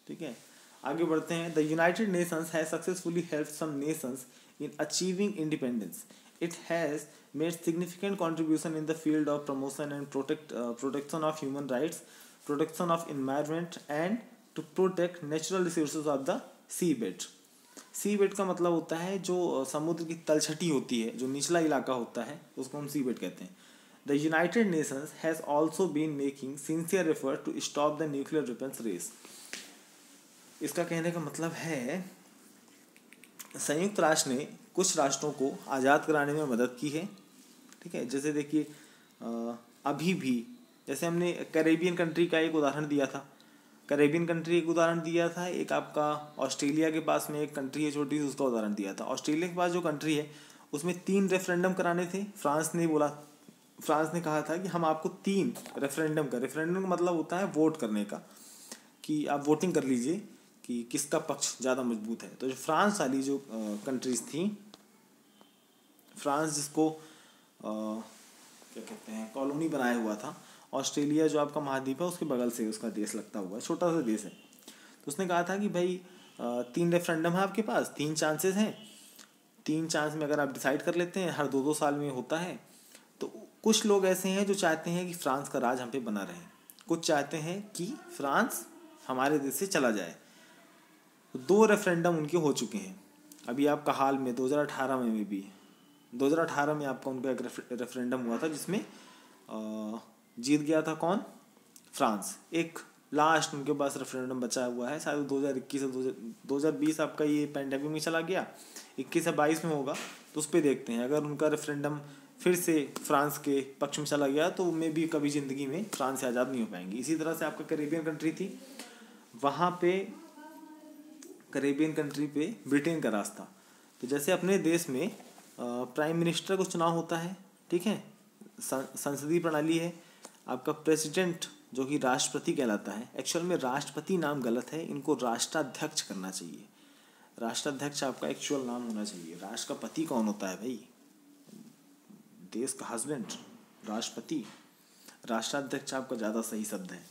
ठीक है, आगे बढ़ते हैं। The United Nations has successfully helped some nations in achieving independence. It has made significant contribution in the field of promotion and protection of human rights, protection of environment, and to protect natural resources of the seabed. Seabed का मतलब होता है जो समुद्र की तलछटी होती है, जो निचला इलाका होता है उसको हम सीबेड कहते हैं। The United Nations has also been making sincere effort to stop the nuclear weapons race. इसका कहने का मतलब है संयुक्त राष्ट्र ने कुछ राष्ट्रों को आज़ाद कराने में मदद की है। ठीक है, जैसे देखिए अभी भी जैसे हमने कैरेबियन कंट्री का एक उदाहरण दिया था, कैरेबियन कंट्री एक उदाहरण दिया था, एक आपका ऑस्ट्रेलिया के पास में एक कंट्री है छोटी सी, उसका उदाहरण दिया था। ऑस्ट्रेलिया के पास जो कंट्री है उसमें 3 रेफरेंडम कराने थे। फ्रांस ने कहा था कि हम आपको 3 रेफरेंडम का मतलब होता है वोट करने का, कि आप वोटिंग कर लीजिए कि किसका पक्ष ज़्यादा मजबूत है। तो जो फ्रांस वाली जो कंट्रीज़ थी, फ्रांस जिसको क्या कहते हैं कॉलोनी बनाया हुआ था, ऑस्ट्रेलिया जो आपका महाद्वीप है उसके बगल से उसका देश लगता हुआ छोटा सा देश है, तो उसने कहा था कि भाई 3 रेफरेंडम है आपके पास, 3 चांसेस हैं, 3 चांस में अगर आप डिसाइड कर लेते हैं, हर 2-2 साल में होता है। तो कुछ लोग ऐसे हैं जो चाहते हैं कि फ्रांस का राज हम पे बना रहे, कुछ चाहते हैं कि फ्रांस हमारे देश से चला जाए। तो 2 रेफरेंडम उनके हो चुके हैं। अभी आपका हाल में 2018 में भी 2018 में आपका उनका एक रेफरेंडम हुआ था जिसमें जीत गया था कौन? फ्रांस। एक लास्ट उनके पास रेफरेंडम बचा हुआ है, शायद 2021 से 2020 आपका ये पैंडेमिक में चला गया, 21 या 22 में होगा, तो उस पर देखते हैं। अगर उनका रेफरेंडम फिर से फ्रांस के पक्ष में चला गया तो मे भी कभी ज़िंदगी में फ्रांस से आज़ाद नहीं हो पाएंगी। इसी तरह से आपका कैरेबियन कंट्री थी, वहाँ पे कैरेबियन कंट्री पे ब्रिटेन का राज था। तो जैसे अपने देश में प्राइम मिनिस्टर को चुनाव होता है, ठीक है, संसदीय प्रणाली है, आपका प्रेसिडेंट जो कि राष्ट्रपति कहलाता है। एक्चुअल में राष्ट्रपति नाम गलत है, इनको राष्ट्राध्यक्ष करना चाहिए। राष्ट्राध्यक्ष आपका एक्चुअल नाम होना चाहिए। राष्ट्र का पति कौन होता है भाई? देश का हस्बैंड, राष्ट्रपति। राष्ट्राध्यक्ष आपका ज़्यादा सही शब्द है।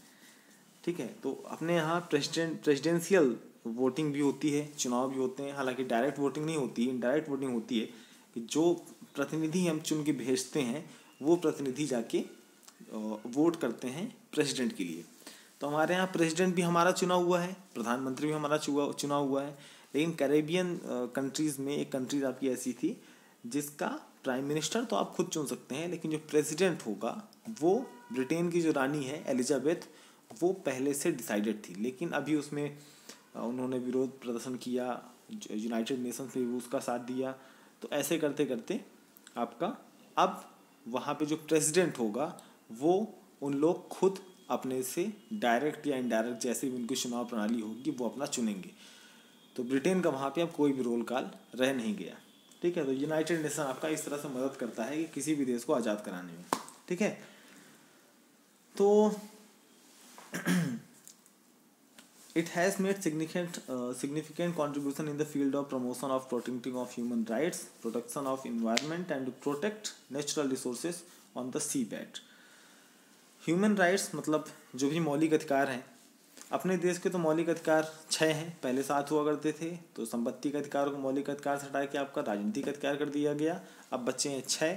ठीक है, तो अपने यहाँ प्रेसिडेंशियल वोटिंग भी होती है, चुनाव भी होते हैं। हालांकि डायरेक्ट वोटिंग नहीं होती, इनडायरेक्ट वोटिंग होती है कि जो प्रतिनिधि हम चुन के भेजते हैं वो प्रतिनिधि जाके वोट करते हैं प्रेसिडेंट के लिए। तो हमारे यहाँ प्रेसिडेंट भी हमारा चुना हुआ है, प्रधानमंत्री भी हमारा चुना हुआ है। लेकिन कैरेबियन कंट्रीज़ में एक कंट्रीज आपकी ऐसी थी जिसका प्राइम मिनिस्टर तो आप खुद चुन सकते हैं, लेकिन जो प्रेसिडेंट होगा वो ब्रिटेन की जो रानी है एलिजाबेथ, वो पहले से डिसाइडेड थी। लेकिन अभी उसमें उन्होंने विरोध प्रदर्शन किया, यूनाइटेड नेशंस ने भी उसका साथ दिया। तो ऐसे करते करते आपका अब वहाँ पे जो प्रेसिडेंट होगा वो उन लोग खुद अपने से डायरेक्ट या इनडायरेक्ट जैसे भी उनकी चुनाव प्रणाली होगी वो अपना चुनेंगे। तो ब्रिटेन का वहाँ पे अब कोई भी रोल काल रह नहीं गया। ठीक है, तो यूनाइटेड नेशन आपका इस तरह से मदद करता है कि किसी भी देश को आज़ाद कराने में। ठीक है, तो it has made significant contribution in the field of promotion of protecting of human rights, protection of environment, and to protect natural resources on the seabed. Human rights मतलब जो भी मौलिक अधिकार हैं। अपने देश के तो मौलिक अधिकार 6 हैं, पहले 7 हुआ करते थे। तो संपत्ति के अधिकार को मौलिक अधिकार से हटा के आपका राजनीतिक अधिकार कर दिया गया, अब बच्चे हैं 6।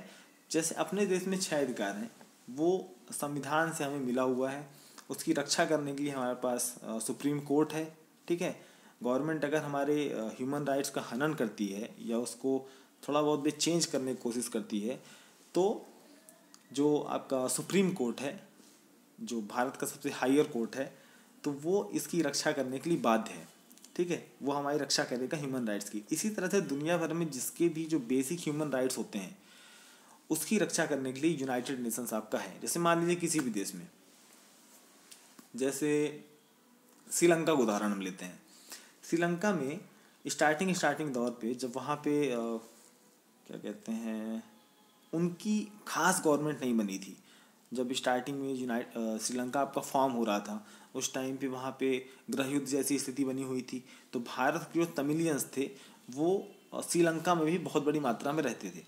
जैसे अपने देश में 6 अधिकार हैं वो संविधान से हमें मिला हुआ है। उसकी रक्षा करने के लिए हमारे पास सुप्रीम कोर्ट है, ठीक है। गवर्नमेंट अगर हमारे ह्यूमन राइट्स का हनन करती है या उसको थोड़ा बहुत भी चेंज करने की कोशिश करती है, तो जो आपका सुप्रीम कोर्ट है, जो भारत का सबसे हायर कोर्ट है, तो वो इसकी रक्षा करने के लिए बाध्य है, ठीक है। वो हमारी रक्षा करेगा ह्यूमन राइट्स की। इसी तरह से दुनिया भर में जिसके भी जो बेसिक ह्यूमन राइट्स होते हैं उसकी रक्षा करने के लिए यूनाइटेड नेशंस आपका है। जैसे मान लीजिए किसी भी देश में, जैसे श्रीलंका का उदाहरण हम लेते हैं। श्रीलंका में स्टार्टिंग दौर पे जब वहाँ पे क्या कहते हैं, उनकी खास गवर्नमेंट नहीं बनी थी। जब स्टार्टिंग में श्रीलंका आपका फॉर्म हो रहा था, उस टाइम पे वहाँ पे गृह युद्ध जैसी स्थिति बनी हुई थी। तो भारत के जो तमिलियंस थे वो श्रीलंका में भी बहुत बड़ी मात्रा में रहते थे।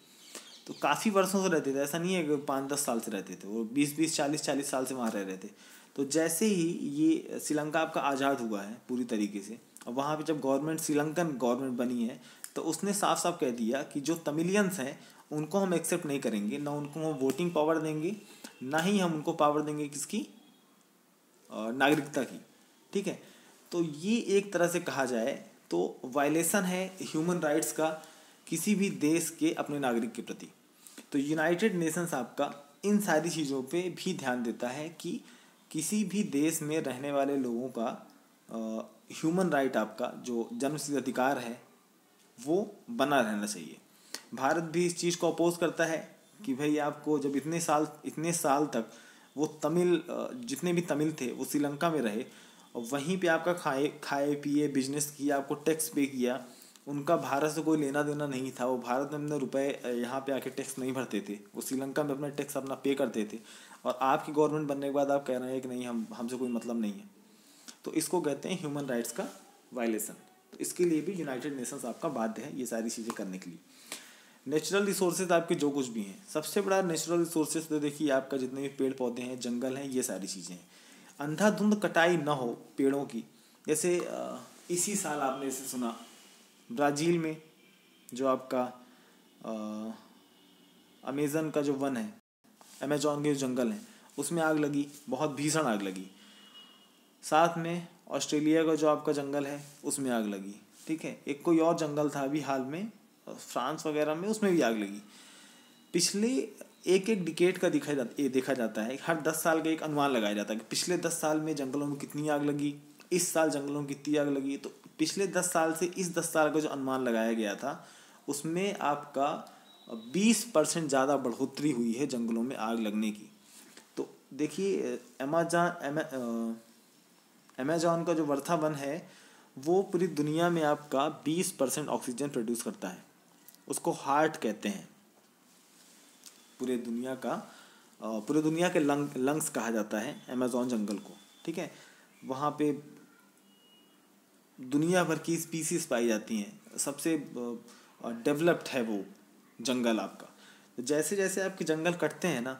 तो काफ़ी वर्षों से रहते थे, ऐसा नहीं है कि 5-10 साल से रहते थे, वो 20-20 40-40 साल से वहाँ रह रहे थे। तो जैसे ही ये श्रीलंका आपका आज़ाद हुआ है पूरी तरीके से, और वहाँ पे जब गवर्नमेंट श्रीलंकन गवर्नमेंट बनी है, तो उसने साफ साफ कह दिया कि जो तमिलियंस हैं उनको हम एक्सेप्ट नहीं करेंगे, ना उनको हम वोटिंग पावर देंगे, ना ही हम उनको पावर देंगे किसकी, नागरिकता की, ठीक है। तो ये एक तरह से कहा जाए तो वायलेशन है ह्यूमन राइट्स का किसी भी देश के अपने नागरिक के प्रति। तो यूनाइटेड नेशंस आपका इन सारी चीज़ों पे भी ध्यान देता है कि किसी भी देश में रहने वाले लोगों का ह्यूमन राइट आपका जो जन्मसिद्ध अधिकार है वो बना रहना चाहिए। भारत भी इस चीज़ को अपोज करता है कि भाई आपको जब इतने साल तक वो तमिल जितने भी तमिल थे वो श्रीलंका में रहे और वहीं पे आपका खाए पिए बिजनेस किया, आपको टैक्स पे किया, उनका भारत से कोई लेना देना नहीं था। वो भारत में अपने रुपए यहाँ पे आके टैक्स नहीं भरते थे, वो श्रीलंका में अपना टैक्स अपना पे करते थे। और आपकी गवर्नमेंट बनने के बाद आप कह रहे हैं कि नहीं, हमसे कोई मतलब नहीं है। तो इसको कहते हैं ह्यूमन राइट्स का वायलेशन। तो इसके लिए भी यूनाइटेड नेशंस आपका बाध्य है ये सारी चीज़ें करने के लिए। नेचुरल रिसोर्सेज आपके जो कुछ भी हैं, सबसे बड़ा नेचुरल रिसोर्सेज तो देखिए आपका जितने भी पेड़ पौधे हैं, जंगल हैं, ये सारी चीज़ें हैं। अंधाधुंध कटाई ना हो पेड़ों की। जैसे इसी साल आपने इसे सुना, ब्राज़ील में जो आपका अमेज़न का जो वन है, अमेजॉन के जो जंगल हैं, उसमें आग लगी, बहुत भीषण आग लगी। साथ में ऑस्ट्रेलिया का जो आपका जंगल है उसमें आग लगी, ठीक है। एक कोई और जंगल था अभी हाल में फ्रांस वगैरह में, उसमें भी आग लगी। पिछले एक डिकेड का देखा जाता है, हर 10 साल का एक अनुमान लगाया जाता है कि पिछले 10 साल में जंगलों में कितनी आग लगी, इस साल जंगलों में कितनी आग लगी। तो पिछले 10 साल से इस 10 साल का जो अनुमान लगाया गया था उसमें आपका 20% ज़्यादा बढ़ोतरी हुई है जंगलों में आग लगने की। तो देखिए अमेजॉन का जो वर्था वन है वो पूरी दुनिया में आपका 20% ऑक्सीजन प्रोड्यूस करता है। उसको हार्ट कहते हैं, पूरे दुनिया के लंग्स कहा जाता है अमेजॉन जंगल को, ठीक है। वहाँ पे दुनिया भर की स्पीसीज पाई जाती हैं, सबसे डेवलप्ड है वो जंगल आपका। तो जैसे जैसे आपके जंगल कटते हैं ना,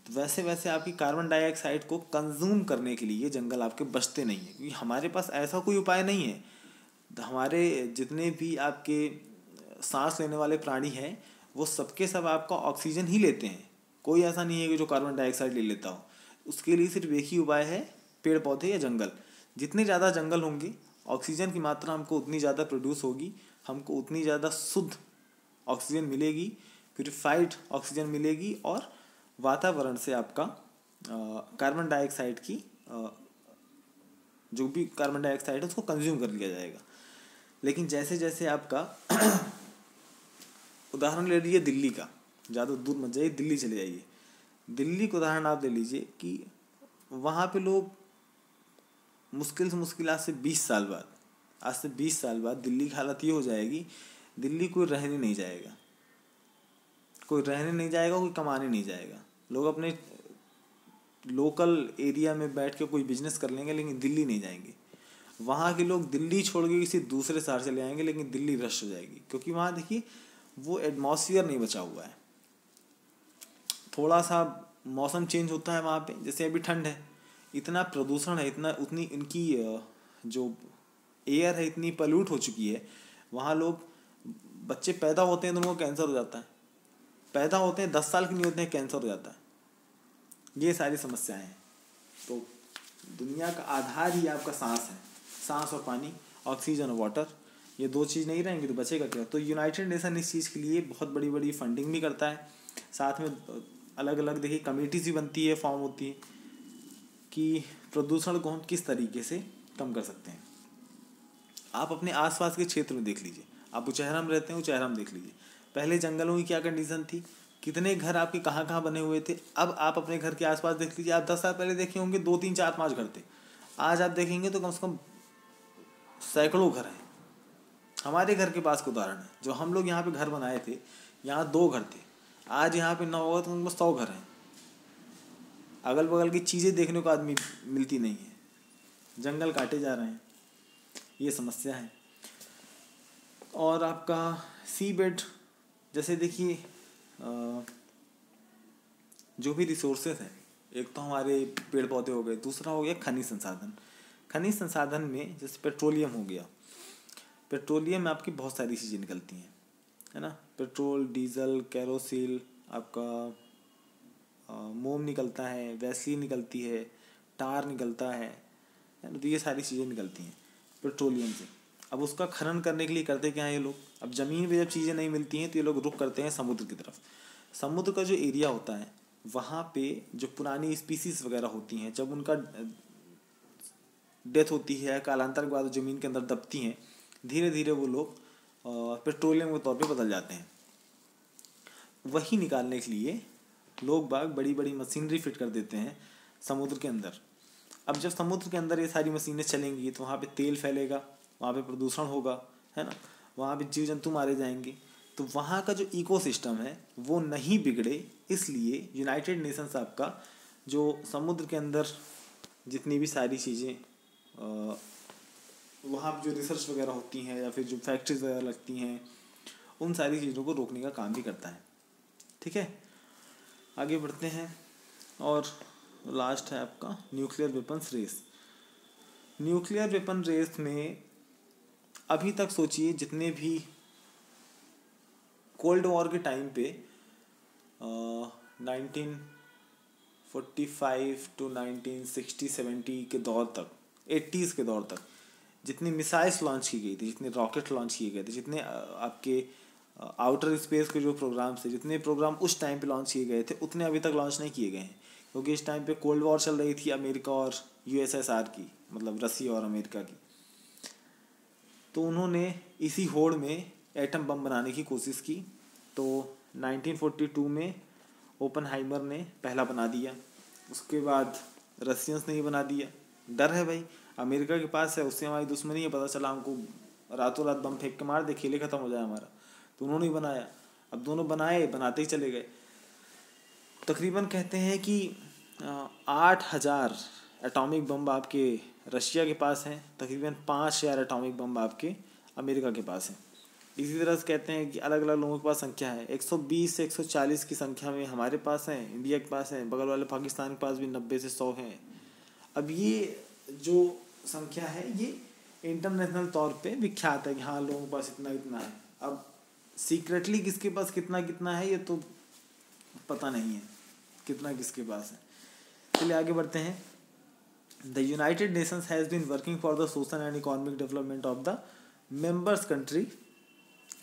तो वैसे वैसे आपकी कार्बन डाइऑक्साइड को कंज्यूम करने के लिए जंगल आपके बचते नहीं है, क्योंकि हमारे पास ऐसा कोई उपाय नहीं है। हमारे जितने भी आपके सांस लेने वाले प्राणी हैं वो सबके सब आपका ऑक्सीजन ही लेते हैं, कोई ऐसा नहीं है कि जो कार्बन डाइऑक्साइड ले लेता हो। उसके लिए सिर्फ एक ही उपाय है, पेड़ पौधे या जंगल। जितने ज़्यादा जंगल होंगे ऑक्सीजन की मात्रा हमको उतनी ज़्यादा प्रोड्यूस होगी, हमको उतनी ज़्यादा शुद्ध ऑक्सीजन मिलेगी, प्यूरिफाइड ऑक्सीजन मिलेगी, और वातावरण से आपका कार्बन डाइऑक्साइड की जो भी कार्बन डाइऑक्साइड है उसको कंज्यूम कर लिया जाएगा। लेकिन जैसे जैसे आपका उदाहरण ले लीजिए दिल्ली का, ज़्यादा दूर मत जाइए, दिल्ली चले जाइए। दिल्ली का उदाहरण आप ले लीजिए कि वहाँ पे लोग मुश्किल से आज से 20 साल बाद दिल्ली की हालत ये हो जाएगी, दिल्ली कोई रहने नहीं जाएगा, कोई कमाने नहीं जाएगा। लोग अपने लोकल एरिया में बैठ के कोई बिजनेस कर लेंगे लेकिन दिल्ली नहीं जाएंगे। वहाँ के लोग दिल्ली छोड़ के किसी दूसरे शहर चले आएंगे लेकिन दिल्ली रश हो जाएगी, क्योंकि वहाँ देखिए वो एटमॉस्फेयर नहीं बचा हुआ है। थोड़ा सा मौसम चेंज होता है वहाँ पे, जैसे अभी ठंड है, इतना प्रदूषण है, उतनी इनकी जो एयर है इतनी पल्यूट हो चुकी है। वहाँ लोग बच्चे पैदा होते हैं तो उनको कैंसर हो जाता है, पैदा होते हैं 10 साल के नहीं होते हैं कैंसर हो जाता है। ये सारी समस्याएं हैं। तो दुनिया का आधार ही आपका सांस है, सांस और पानी, ऑक्सीजन और वाटर। ये दो चीज़ नहीं रहेंगी तो बचेगा क्या? तो यूनाइटेड नेशन इस चीज़ के लिए बहुत बड़ी बड़ी फंडिंग भी करता है। साथ में अलग अलग देखिए कमेटीज भी बनती है, फॉर्म होती है कि प्रदूषण को हम किस तरीके से कम कर सकते हैं। आप अपने आसपास के क्षेत्र में देख लीजिए, आप उचहरा में रहते हैं, उचहरा में देख लीजिए, पहले जंगलों की क्या कंडीशन थी, कितने घर आपके कहाँ कहाँ बने हुए थे। अब आप अपने घर के आसपास देख लीजिए, आप 10 साल पहले देखे होंगे 2 3 4 5 घर थे, आज आप देखेंगे तो कम से कम सैकड़ों घर हैं। हमारे घर के पास का उदाहरण है, जो हम लोग यहाँ पे घर बनाए थे, यहाँ 2 घर थे, आज यहाँ पे 9 होगा तो उनमें 100 घर हैं। अगल बगल की चीज़ें देखने को आदमी मिलती नहीं है, जंगल काटे जा रहे हैं, ये समस्या है। और आपका सी बेड, जैसे देखिए जो भी रिसोर्सेज हैं, एक तो हमारे पेड़ पौधे हो गए, दूसरा हो गया खनिज संसाधन। खनिज संसाधन में जैसे पेट्रोलियम हो गया, पेट्रोलियम में आपकी बहुत सारी चीज़ें निकलती हैं, है ना, पेट्रोल, डीजल, कैरोसिल, आपका मोम निकलता है, वैसलीन निकलती है, टार निकलता है ना, तो ये सारी चीज़ें निकलती हैं पेट्रोलियम से। अब उसका खनन करने के लिए करते क्या है ये लोग, अब ज़मीन पे जब चीज़ें नहीं मिलती हैं तो ये लोग रुख करते हैं समुद्र की तरफ। समुद्र का जो एरिया होता है वहाँ पे जो पुरानी स्पीसीज वगैरह होती हैं, जब उनका डेथ होती है, कालांतर के बाद ज़मीन के अंदर दबती हैं, धीरे धीरे वो लोग पेट्रोलियम के तौर पे बदल जाते हैं। वही निकालने के लिए लोग बाग बड़ी बड़ी मशीनरी फिट कर देते हैं समुद्र के अंदर। अब जब समुद्र के अंदर ये सारी मशीनें चलेंगी तो वहाँ पे तेल फैलेगा, वहाँ पे प्रदूषण होगा, है ना, वहाँ पे जीव जंतु मारे जाएंगे, तो वहाँ का जो इकोसिस्टम है वो नहीं बिगड़े, इसलिए यूनाइटेड नेशंस आपका जो समुद्र के अंदर जितनी भी सारी चीज़ें वहाँ पे जो रिसर्च वगैरह होती हैं या फिर जो फैक्ट्रीज वगैरह लगती हैं, उन सारी चीज़ों को रोकने का काम भी करता है। ठीक है, आगे बढ़ते हैं। और लास्ट है आपका nuclear weapons race. Nuclear weapon race में अभी तक सोचिए जितने भी कोल्ड वॉर के टाइम पे 1945 टू 1960-70 के दौर तक, 80s के दौर तक जितनी मिसाइल्स लॉन्च की गई थी, जितने रॉकेट लॉन्च किए गए थे, जितने आपके आउटर स्पेस के जो प्रोग्राम थे, जितने प्रोग्राम उस टाइम पे लॉन्च किए गए थे, उतने अभी तक लॉन्च नहीं किए गए हैं, क्योंकि इस टाइम पे कोल्ड वॉर चल रही थी अमेरिका और यूएसएसआर की, मतलब रसिया और अमेरिका की। तो उन्होंने इसी होड़ में एटम बम बनाने की कोशिश की। तो 1942 में ओपनहाइमर ने पहला बना दिया, उसके बाद रशियंस ने ही बना दिया। डर है भाई, अमेरिका के पास है, उससे हमारी दुश्मनी है, पता चला हमको रातों रात बम फेंक के मार दे, खेले ख़त्म हो जाए हमारा, तो उन्होंने ही बनाया। अब दोनों बनाते ही चले गए। तकरीबन कहते हैं कि 8,000 एटॉमिक बम आपके रशिया के पास हैं, तकरीबन 5,000 एटॉमिक बम आपके अमेरिका के पास हैं। इसी तरह से कहते हैं कि अलग अलग लोगों के पास संख्या है, 120 से 140 की संख्या में हमारे पास हैं, इंडिया के पास हैं, बगल वाले पाकिस्तान के पास भी 90 से 100 हैं। अब ये जो संख्या है ये इंटरनेशनल तौर पे विख्यात है कि हाँ लोगों के पास इतना इतना है। अब सीक्रेटली किसके पास कितना कितना है ये तो पता नहीं है, कितना किसके पास है। चलिए आगे बढ़ते हैं। The United Nations has been working for the social and economic development of the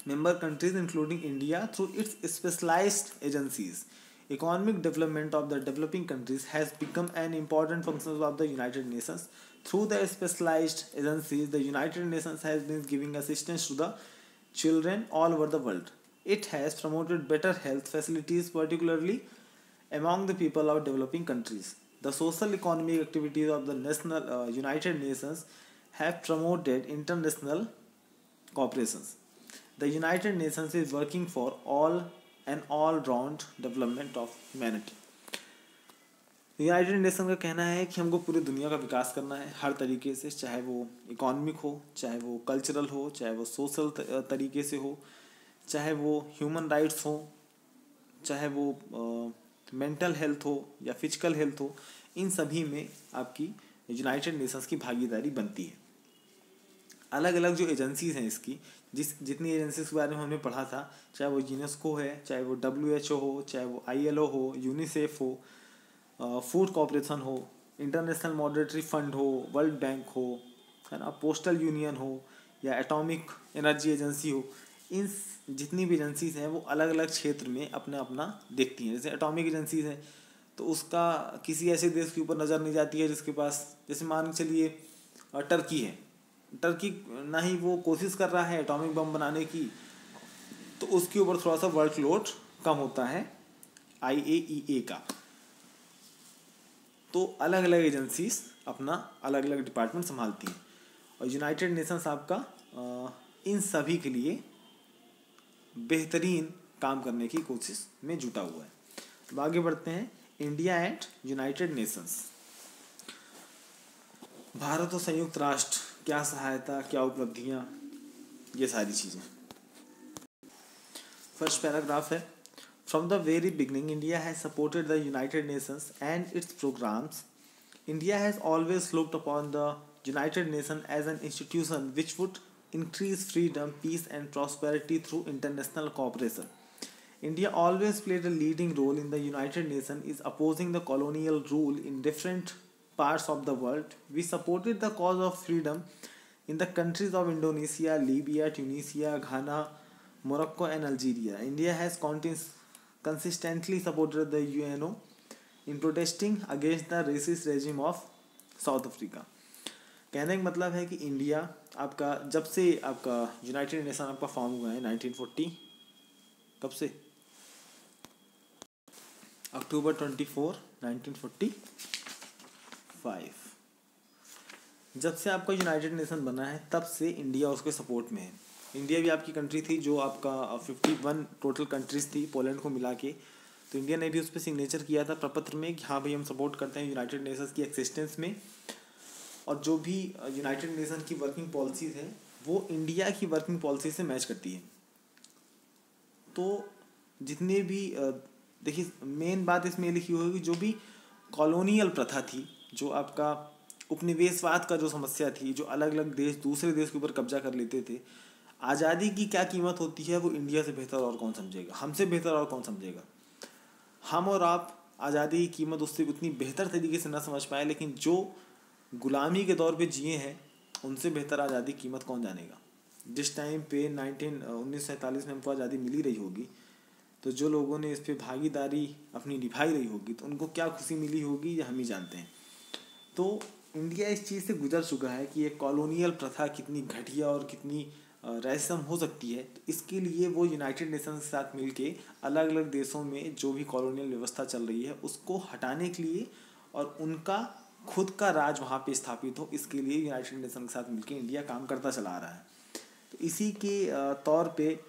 member countries including India through its specialized agencies. Economic development of the developing countries has become an important function of the United Nations. Through the specialized agencies, the United Nations has been giving assistance to the children all over the world. It has promoted better health facilities, particularly among the people of developing countries. The social economic activities of the United Nations have promoted international cooperations. The United Nations is working for all-round development of humanity. United nation का कहना है कि हमको पूरी दुनिया का विकास करना है हर तरीके से, चाहे वो इकोनॉमिक हो, चाहे वो कल्चरल हो, चाहे वो सोशल तरीके से हो, चाहे वो ह्यूमन राइट्स हो, चाहे वो मेंटल हेल्थ हो या फिजिकल हेल्थ हो, इन सभी में आपकी यूनाइटेड नेशंस की भागीदारी बनती है। अलग अलग जो एजेंसीज हैं इसकी, जितनी एजेंसीज के बारे में हमने पढ़ा था, चाहे वो यूनेस्को है, चाहे वो WHO हो, चाहे वो ILO हो, यूनिसेफ हो, फूड कॉर्पोरेशन हो, इंटरनेशनल मॉनेटरी फंड हो, वर्ल्ड बैंक हो, है ना, पोस्टल यूनियन हो या एटॉमिक एनर्जी एजेंसी हो, इन जितनी भी एजेंसीज हैं वो अलग अलग क्षेत्र में अपना अपना देखती हैं। जैसे एटॉमिक एजेंसीज है तो उसका किसी ऐसे देश के ऊपर नज़र नहीं जाती है जिसके पास, जैसे मान के चलिए टर्की है, टर्की ना ही वो कोशिश कर रहा है एटॉमिक बम बनाने की, तो उसके ऊपर थोड़ा सा वर्कलोड कम होता है IAEA का। तो अलग अलग एजेंसीज अपना अलग अलग डिपार्टमेंट संभालती हैं और यूनाइटेड नेशंस आपका इन सभी के लिए बेहतरीन काम करने की कोशिश में जुटा हुआ है। अब आगे बढ़ते हैं, India and United Nations. Bharat और संयुक्त राष्ट्र, क्या सहायता, क्या उपलब्धियां, ये सारी चीज़ें। फर्स्ट पैराग्राफ है, from the very beginning India has supported the United Nations and its programmes. India has always looked upon the United Nations as an institution which would increase freedom, peace, and prosperity through international cooperation. India always played a leading role in the United Nations in opposing the colonial rule in different parts of the world. We supported the cause of freedom in the countries of Indonesia, Libya, Tunisia, Ghana, Morocco, and Algeria. India has consistently supported the UNO in protesting against the racist regime of south Africa. कहने का मतलब है कि India आपका जब से आपका United nation आपका फॉर्म हुआ है 1940, कब से, अक्टूबर 24 1945, जब से आपका यूनाइटेड नेशन बना है तब से इंडिया उसके सपोर्ट में है। इंडिया भी आपकी कंट्री थी जो आपका 51 टोटल कंट्रीज थी पोलैंड को मिला के, तो इंडिया ने भी उस पर सिग्नेचर किया था प्रपत्र में कि हाँ भाई हम सपोर्ट करते हैं यूनाइटेड नेशंस की एक्सिस्टेंस में, और जो भी यूनाइटेड नेशन की वर्किंग पॉलिसीज है वो इंडिया की वर्किंग पॉलिसी से मैच करती है। तो जितने भी देखिए मेन बात इसमें लिखी हुई कि जो भी कॉलोनियल प्रथा थी, जो आपका उपनिवेशवाद का जो समस्या थी, जो अलग अलग देश दूसरे देश के ऊपर कब्जा कर लेते थे, आज़ादी की क्या कीमत होती है वो इंडिया से बेहतर और कौन समझेगा, हमसे बेहतर और कौन समझेगा। हम और आप आज़ादी की कीमत उससे उतनी बेहतर तरीके से ना समझ पाए, लेकिन जो गुलामी के दौर पे जिए हैं उनसे बेहतर आज़ादी की कीमत कौन जानेगा। जिस टाइम पे 1947 में हमको आज़ादी मिली रही होगी, तो जो लोगों ने इस पर भागीदारी अपनी निभाई रही होगी तो उनको क्या खुशी मिली होगी ये हम ही जानते हैं। तो इंडिया इस चीज़ से गुजर चुका है कि एक कॉलोनियल प्रथा कितनी घटिया और कितनी रैसम हो सकती है। तो इसके लिए वो यूनाइटेड नेशंस के साथ मिलके अलग अलग देशों में जो भी कॉलोनियल व्यवस्था चल रही है उसको हटाने के लिए और उनका खुद का राज वहाँ पे स्थापित हो, इसके लिए यूनाइटेड नेशन के साथ मिलके इंडिया काम करता चला आ रहा है। तो इसी के तौर पे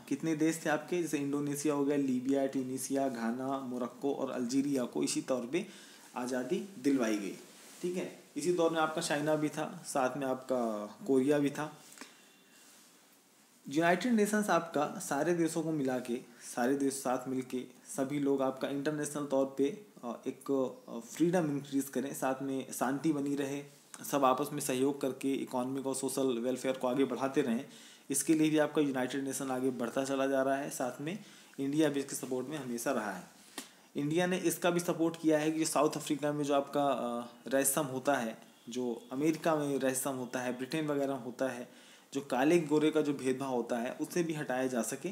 कितने देश थे आपके, जैसे इंडोनेशिया हो गया, लीबिया, ट्यूनीसिया, घाना, मोरक्को और अल्जीरिया को इसी तौर पे आज़ादी दिलवाई गई। ठीक है, इसी दौर में आपका चाइना भी था, साथ में आपका कोरिया भी था। यूनाइटेड नेशंस आपका सारे देशों को मिला के, सारे देश साथ मिलके सभी लोग आपका इंटरनेशनल तौर पे एक फ्रीडम इंक्रीज करें, साथ में शांति बनी रहे, सब आपस में सहयोग करके इकोनॉमिक और सोशल वेलफेयर को आगे बढ़ाते रहें। इसके लिए भी आपका यूनाइटेड नेशन आगे बढ़ता चला जा रहा है। साथ में इंडिया भी इसके सपोर्ट में हमेशा रहा है। इंडिया ने इसका भी सपोर्ट किया है कि साउथ अफ्रीका में जो आपका रैसम होता है, जो अमेरिका में रैसम होता है, ब्रिटेन वगैरह होता है, जो काले गोरे का जो भेदभाव होता है उसे भी हटाया जा सके,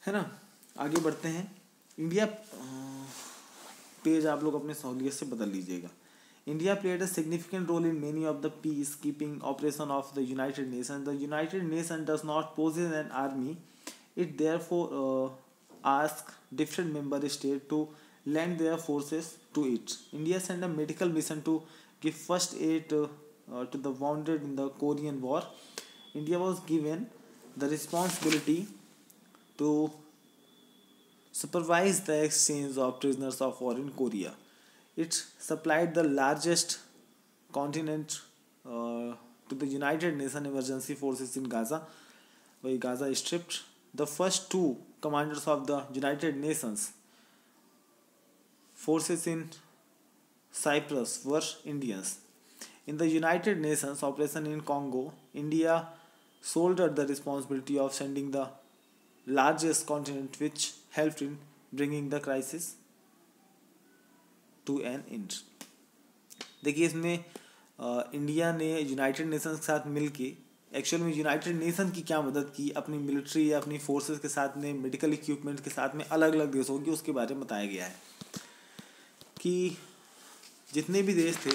है ना। आगे बढ़ते हैं। इंडिया पेज आप लोग अपने सहूलियत से बदल लीजिएगा। India played a significant role in many of the peacekeeping operation of the United Nations. The United Nations does not possess an army. It therefore asks different member states to lend their forces to it. India sent a medical mission to give first aid to the wounded in the Korean War. India was given the responsibility to supervise the exchange of prisoners of war in Korea. It supplied the largest contingent to the United Nations emergency forces in Gaza, by Gaza Strip. The first two commanders of the United Nations forces in Cyprus were Indians. In the United Nations operation in Congo, India shouldered the responsibility of sending the largest contingent, which helped in bringing the crisis to an end. देखिए इसमें India ने United Nations के साथ मिलके actual में United nation की क्या मदद की अपनी मिलिट्री या अपनी फोर्सेस के साथ में, मेडिकल इक्विपमेंट के साथ में अलग अलग देशों की, उसके बारे में बताया गया है कि जितने भी देश थे,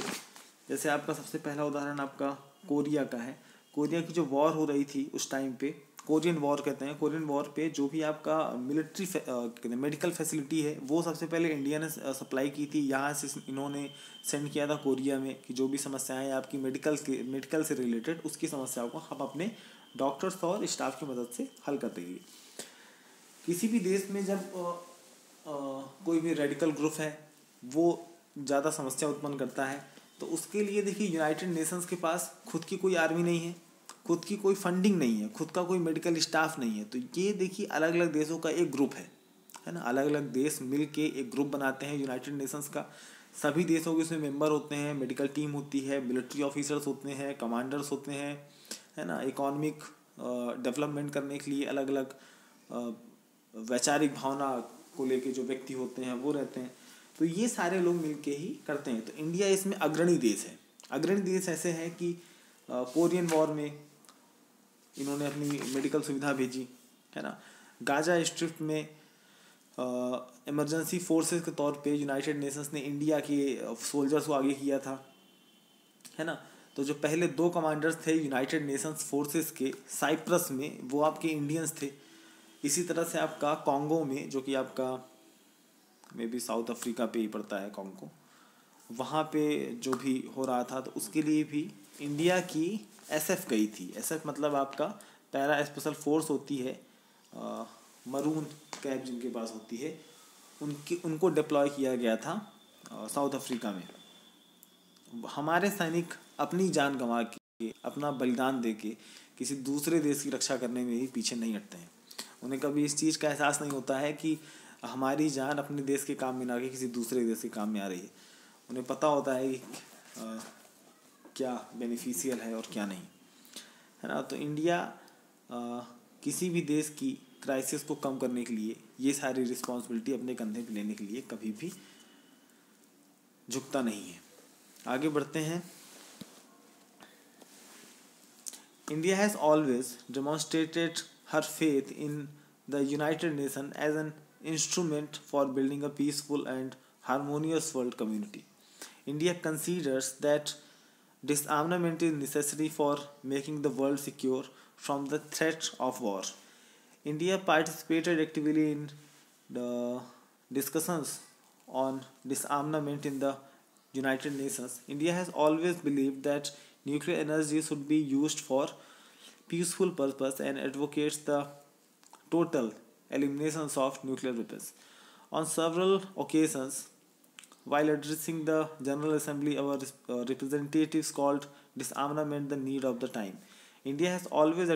जैसे आपका सबसे पहला उदाहरण आपका कोरिया का है। कोरिया की जो वॉर हो रही थी उस टाइम पे, कोरियन वॉर कहते हैं, कोरियन वॉर पे जो भी आपका मिलिट्री कहते हैं मेडिकल फैसिलिटी है वो सबसे पहले इंडिया ने सप्लाई की थी। यहाँ से इन्होंने सेंड किया था कोरिया में कि जो भी समस्याएं आपकी मेडिकल से रिलेटेड, उसकी समस्याओं को हम अपने डॉक्टर्स और स्टाफ की मदद से हल कर देंगे। किसी भी देश में जब कोई भी रेडिकल ग्रुप है वो ज़्यादा समस्या उत्पन्न करता है, तो उसके लिए देखिए यूनाइटेड नेशंस के पास खुद की कोई आर्मी नहीं है, खुद की कोई फंडिंग नहीं है, खुद का कोई मेडिकल स्टाफ नहीं है। तो ये देखिए अलग अलग देशों का एक ग्रुप है ना, अलग अलग देश मिल के एक ग्रुप बनाते हैं यूनाइटेड नेशंस का। सभी देशों के उसमें मेंबर होते हैं, मेडिकल टीम होती है, मिलिट्री ऑफिसर्स होते हैं, कमांडर्स होते हैं, है ना। इकोनॉमिक डेवलपमेंट करने के लिए अलग अलग वैचारिक भावना को लेके जो व्यक्ति होते हैं वो रहते हैं। तो ये सारे लोग मिलके ही करते हैं। तो इंडिया इसमें अग्रणी देश है। अग्रणी देश ऐसे हैं कि कोरियन वॉर में इन्होंने अपनी मेडिकल सुविधा भेजी, है ना। गाजा स्ट्रिप में इमरजेंसी फोर्सेस के तौर पे यूनाइटेड नेशंस ने इंडिया के सोल्जर्स को आगे किया था, है ना। तो जो पहले 2 कमांडर्स थे यूनाइटेड नेशंस फोर्सेस के साइप्रस में, वो आपके इंडियंस थे। इसी तरह से आपका कॉन्गो में, जो कि आपका मे बी साउथ अफ्रीका पे ही पड़ता है कॉन्गो, वहाँ पे जो भी हो रहा था तो उसके लिए भी इंडिया की एसएफ गई थी। एसएफ मतलब आपका पैरा स्पेशल फोर्स होती है, मरून कैप जिनके पास होती है, उनको डिप्लॉय किया गया था साउथ अफ्रीका में। हमारे सैनिक अपनी जान गंवा के, अपना बलिदान दे के किसी दूसरे देश की रक्षा करने में ही पीछे नहीं हटते हैं। उन्हें कभी इस चीज़ का एहसास नहीं होता है कि हमारी जान अपने देश के काम में ना के किसी दूसरे देश के काम में आ रही है। उन्हें पता होता है कि क्या बेनिफिशियल है और क्या नहीं, है ना। तो इंडिया किसी भी देश की क्राइसिस को कम करने के लिए ये सारी रिस्पॉन्सिबिलिटी अपने कंधे पे लेने के लिए कभी भी झुकता नहीं है। आगे बढ़ते हैं। India has always demonstrated her faith in the United Nation as an instrument for building a peaceful and harmonious world community. India considers that disarmament is necessary for making the world secure from the threat of war. India participated actively in the discussions on disarmament in the United Nations. India has always believed that nuclear energy should be used for peaceful purpose and advocates the total eliminations of nuclear weapons. On several occasions, while addressing the General Assembly, our representatives called disarmament the need of the time. India has always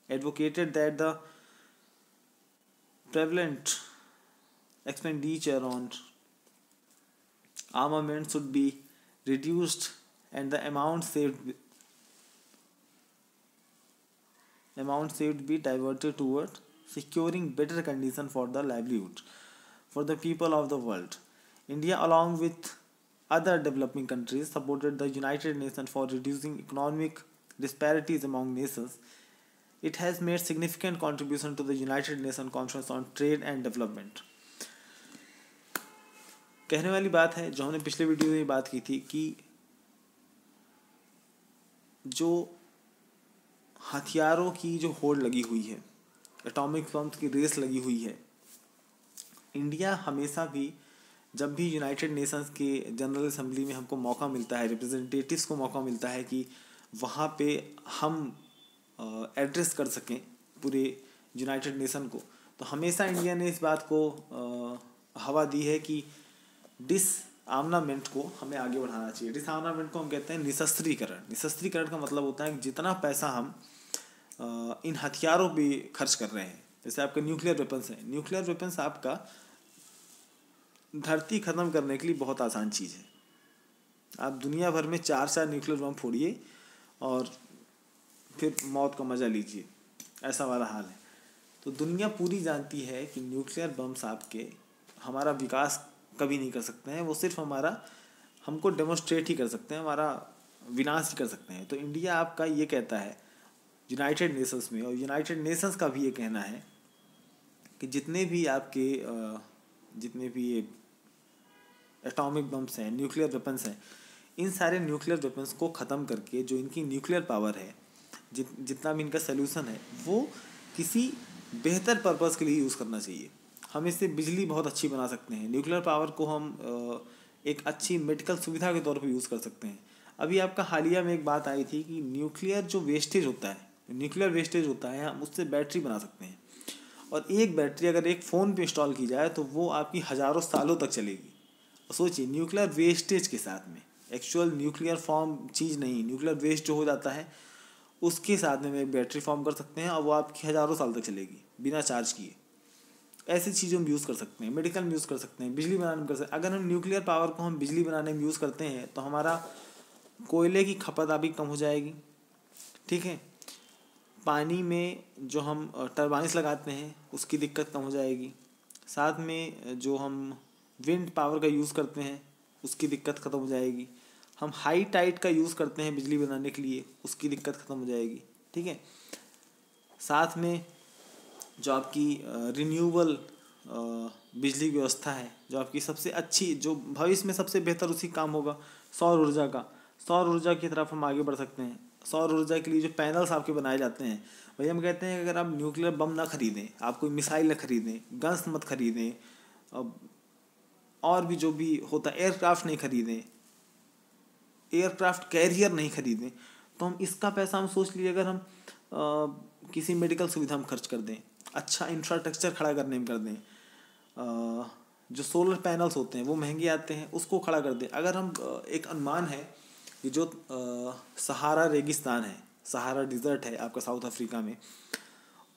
advocated that the prevalent expenditure on armament should be reduced and the amount saved be diverted toward securing better conditions for the livelihood for the people of the world. India, along with other developing countries, supported the United Nations for reducing economic disparities among nations. It has made significant contribution to the United Nations Conference on Trade and Development. कहने वाली बात है जो हमने पिछले video में बात की थी कि जो हथियारों की जो होड़ लगी हुई है, एटॉमिक बम्स की रेस लगी हुई है, इंडिया हमेशा भी जब भी यूनाइटेड नेशंस के जनरल असेंबली में हमको मौका मिलता है, रिप्रेजेंटेटिव्स को मौका मिलता है कि वहाँ पे हम एड्रेस कर सकें पूरे यूनाइटेड नेशन को, तो हमेशा इंडिया ने इस बात को हवा दी है कि डिसआर्मामेंट को हमें आगे बढ़ाना चाहिए। डिसआर्मामेंट को हम कहते हैं निशस्त्रीकरण। निशस्त्रीकरण का मतलब होता है कि जितना पैसा हम इन हथियारों पे खर्च कर रहे हैं, जैसे आपके न्यूक्लियर वेपन्स हैं, न्यूक्लियर वेपन्स आपका धरती ख़त्म करने के लिए बहुत आसान चीज़ है। आप दुनिया भर में 4 न्यूक्लियर बम फोड़िए और फिर मौत का मज़ा लीजिए, ऐसा वाला हाल है। तो दुनिया पूरी जानती है कि न्यूक्लियर बम्स आपके हमारा विकास कभी नहीं कर सकते हैं। वो सिर्फ हमारा हमको डेमोस्ट्रेट ही कर सकते हैं, हमारा विनाश ही कर सकते हैं। तो इंडिया आपका ये कहता है यूनाइटेड नेशंस में, और यूनाइटेड नेशंस का भी ये कहना है कि जितने भी आपके जितने भी ये एटॉमिक बम्स हैं, न्यूक्लियर वेपन्स हैं, इन सारे न्यूक्लियर वेपन्स को ख़त्म करके जो इनकी न्यूक्लियर पावर है, जितना भी इनका सोल्यूशन है, वो किसी बेहतर पर्पज़ के लिए यूज़ करना चाहिए। हम इससे बिजली बहुत अच्छी बना सकते हैं। न्यूक्लियर पावर को हम एक अच्छी मेडिकल सुविधा के तौर पर यूज़ कर सकते हैं। अभी आपका हालिया में एक बात आई थी कि न्यूक्लियर जो वेस्टेज होता है, न्यूक्लियर वेस्टेज होता है, हम उससे बैटरी बना सकते हैं। और एक बैटरी अगर एक फ़ोन पे इंस्टॉल की जाए तो वो आपकी हज़ारों सालों तक चलेगी। और सोचिए, न्यूक्लियर वेस्टेज के साथ में, एक्चुअल न्यूक्लियर फॉर्म चीज़ नहीं, न्यूक्लियर वेस्ट जो हो जाता है उसके साथ में एक बैटरी फॉर्म कर सकते हैं और वो आपकी हज़ारों साल तक चलेगी बिना चार्ज किए। ऐसी चीज़ों में यूज़ कर सकते हैं, मेडिकल में यूज़ कर सकते हैं, बिजली बनाने में कर सकते हैं। अगर हम न्यूक्लियर पावर को हम बिजली बनाने में यूज़ करते हैं तो हमारा कोयले की खपत अभी कम हो जाएगी, ठीक है। पानी में जो हम टरबाइन्स लगाते हैं उसकी दिक्कत कम हो जाएगी। साथ में जो हम विंड पावर का यूज़ करते हैं उसकी दिक्कत ख़त्म हो जाएगी। हम हाई टाइड का यूज़ करते हैं बिजली बनाने के लिए, उसकी दिक्कत ख़त्म हो जाएगी, ठीक है। साथ में जो आपकी रिन्यूएबल बिजली की व्यवस्था है, जो आपकी सबसे अच्छी, जो भविष्य में सबसे बेहतर उसी काम होगा, सौर ऊर्जा का। सौर ऊर्जा की तरफ हम आगे बढ़ सकते हैं। सौर ऊर्जा के लिए जो पैनल्स आपके बनाए जाते हैं, वही हम कहते हैं कि अगर आप न्यूक्लियर बम ना खरीदें, आप कोई मिसाइल ना खरीदें, गन्स मत खरीदें, और भी जो भी होता है, एयरक्राफ्ट नहीं खरीदें, एयरक्राफ्ट कैरियर नहीं खरीदें, तो हम इसका पैसा हम सोच लीजिए अगर हम किसी मेडिकल सुविधा में खर्च कर दें, अच्छा इंफ्रास्ट्रक्चर खड़ा करने में कर दें, जो सोलर पैनल्स होते हैं वो महंगे आते हैं, उसको खड़ा कर दें। अगर हम एक अनुमान है कि जो सहारा रेगिस्तान है, सहारा डिज़र्ट है आपका साउथ अफ्रीका में,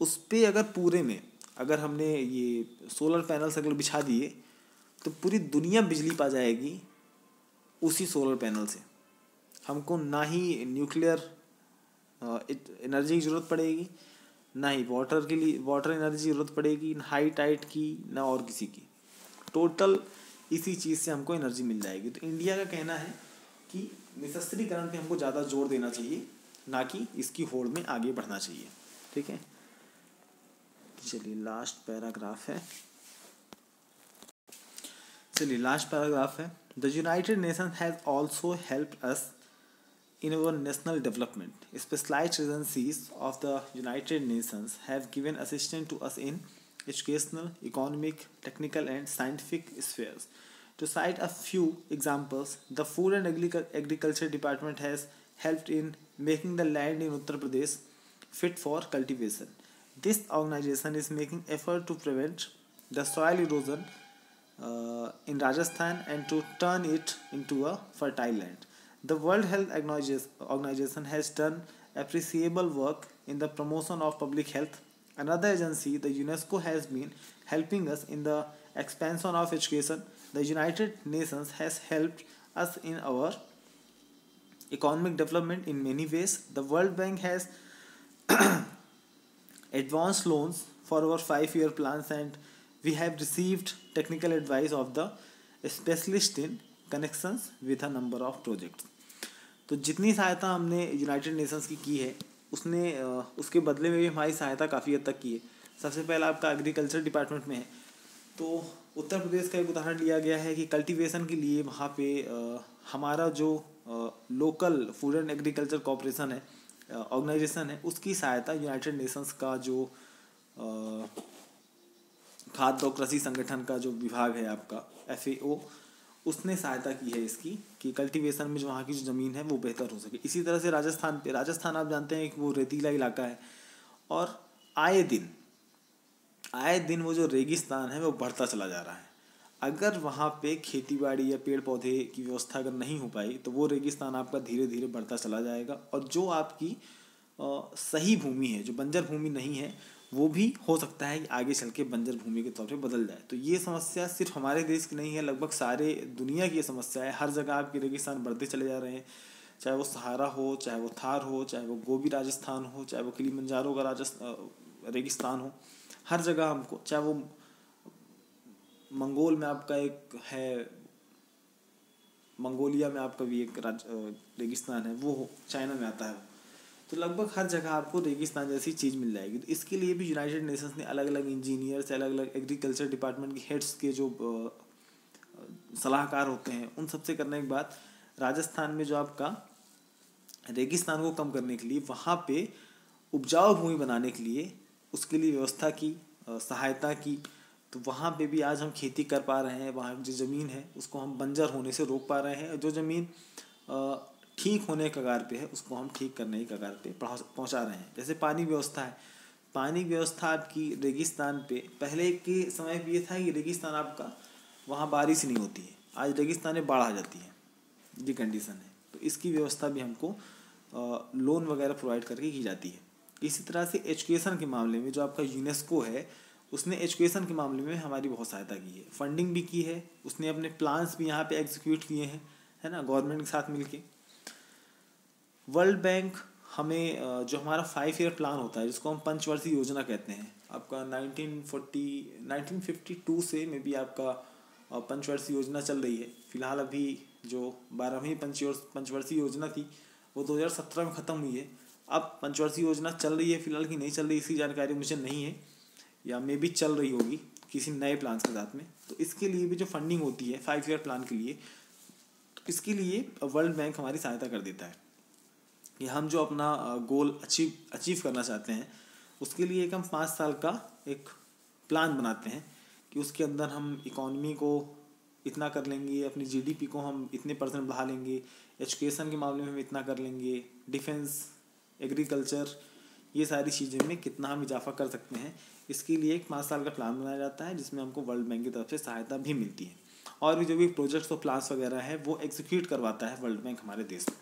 उस पर अगर पूरे में अगर हमने ये सोलर पैनल्स अगर बिछा दिए तो पूरी दुनिया बिजली पा जाएगी उसी सोलर पैनल से। हमको ना ही न्यूक्लियर एनर्जी की ज़रूरत पड़ेगी, ना ही वाटर के लिए वाटर एनर्जी की ज़रूरत पड़ेगी, ना हाई टाइड की, ना और किसी की। टोटल इसी चीज़ से हमको एनर्जी मिल जाएगी। तो इंडिया का कहना है कि निशस्त्रीकरण पे हमको ज़्यादा जोर देना चाहिए, ना कि इसकी होड़ में आगे बढ़ना चाहिए, ठीक है। चलिए लास्ट पैराग्राफ है। The United Nations has also helped us in our national development. Specialized agencies of the United Nations have given assistance to us in educational, economic, technical, and scientific spheres. To cite a few examples, the Food and Agriculture Department has helped in making the land in Uttar Pradesh fit for cultivation. This organization is making effort to prevent the soil erosion in Rajasthan and to turn it into a fertile land. The World Health Organization has done appreciable work in the promotion of public health. Another agency, the UNESCO, has been helping us in the expansion of education. The United Nations has helped us in our economic development in many ways. The World Bank has advanced loans for our 5-year plans, and we have received technical advice of the specialist in connections with a number of projects. तो जितनी सहायता हमने United Nations की है, उसने उसके बदले में भी हमारी सहायता काफ़ी हद तक की है। सबसे पहला आपका एग्रीकल्चर डिपार्टमेंट में है, तो उत्तर प्रदेश का एक उदाहरण लिया गया है कि कल्टीवेशन के लिए वहाँ पे हमारा जो local food and agriculture corporation है, ऑर्गेनाइजेशन है, उसकी सहायता यूनाइटेड नेशंस का जो खाद्य और कृषि संगठन का जो विभाग है आपका FAO, उसने सहायता की है इसकी कि कल्टीवेशन में जो वहाँ की जो ज़मीन है वो बेहतर हो सके। इसी तरह से राजस्थान आप जानते हैं कि वो रेतीला इलाका है, और आए दिन वो जो रेगिस्तान है वो बढ़ता चला जा रहा है। अगर वहाँ पे खेतीबाड़ी या पेड़ पौधे की व्यवस्था अगर नहीं हो पाई तो वो रेगिस्तान आपका धीरे धीरे बढ़ता चला जाएगा, और जो आपकी सही भूमि है, जो बंजर भूमि नहीं है, वो भी हो सकता है कि आगे चल के बंजर भूमि के तौर पे बदल जाए। तो ये समस्या सिर्फ हमारे देश की नहीं है, लगभग सारे दुनिया की ये समस्या है। हर जगह आपके रेगिस्तान बढ़ते चले जा रहे हैं, चाहे वो सहारा हो, चाहे वो थार हो, चाहे वो गोबी राजस्थान हो, चाहे वो किलिमंजारो का रेगिस्तान हो। हर जगह हमको, चाहे वो मंगोल में आपका एक है, मंगोलिया में आपका भी एक रेगिस्तान है, वो चाइना में आता है। तो लगभग हर जगह आपको रेगिस्तान जैसी चीज़ मिल जाएगी। तो इसके लिए भी यूनाइटेड नेशंस ने अलग अलग इंजीनियर्स, अलग अलग एग्रीकल्चर डिपार्टमेंट के हेड्स के जो सलाहकार होते हैं, उन सबसे करने के बाद राजस्थान में जो आपका रेगिस्तान को कम करने के लिए, वहाँ पे उपजाऊ भूमि बनाने के लिए उसके लिए व्यवस्था की, सहायता की। तो वहाँ पे भी आज हम खेती कर पा रहे हैं। वहाँ जो ज़मीन है उसको हम बंजर होने से रोक पा रहे हैं। जो ज़मीन ठीक होने के कगार पे है उसको हम ठीक करने के कगार पे पहुँचा रहे हैं। जैसे पानी व्यवस्था है, पानी व्यवस्था आपकी रेगिस्तान पे, पहले के समय पे ये था कि रेगिस्तान आपका वहाँ बारिश नहीं होती है, आज रेगिस्तान में बाढ़ आ जाती है, ये कंडीशन है। तो इसकी व्यवस्था भी हमको लोन वगैरह प्रोवाइड करके की जाती है। इसी तरह से एजुकेशन के मामले में जो आपका यूनेस्को है, उसने एजुकेशन के मामले में हमारी बहुत सहायता की है, फंडिंग भी की है, उसने अपने प्लान्स भी यहाँ पे एग्जीक्यूट किए हैं, है ना, गवर्नमेंट के साथ मिलके। वर्ल्ड बैंक हमें जो हमारा 5 ईयर प्लान होता है, जिसको हम पंचवर्षीय योजना कहते हैं, आपका 1952 से में भी आपका पंचवर्षीय योजना चल रही है। फिलहाल अभी जो 12वीं पंचवर्षीय योजना थी वो 2017 में ख़त्म हुई है। अब पंचवर्षीय योजना चल रही है फिलहाल कि नहीं चल रही, इसकी जानकारी मुझे नहीं है, या मे भी चल रही होगी किसी नए प्लान के साथ में। तो इसके लिए भी जो फंडिंग होती है 5 ईयर प्लान के लिए, तो इसके लिए वर्ल्ड बैंक हमारी सहायता कर देता है कि हम जो अपना गोल अचीव करना चाहते हैं, उसके लिए एक हम 5 साल का एक प्लान बनाते हैं कि उसके अंदर हम इकॉनमी को इतना कर लेंगे, अपनी जीडीपी को हम इतने % बढ़ा लेंगे, एजुकेशन के मामले में हम इतना कर लेंगे, डिफेंस, एग्रीकल्चर, ये सारी चीज़ें में कितना हम इजाफा कर सकते हैं। इसके लिए एक 5 साल का प्लान बनाया जाता है, जिसमें हमको वर्ल्ड बैंक की तरफ से सहायता भी मिलती है। और भी जो भी प्रोजेक्ट्स और प्लान्स वगैरह है वो एग्जीक्यूट करवाता है वर्ल्ड बैंक हमारे देश में।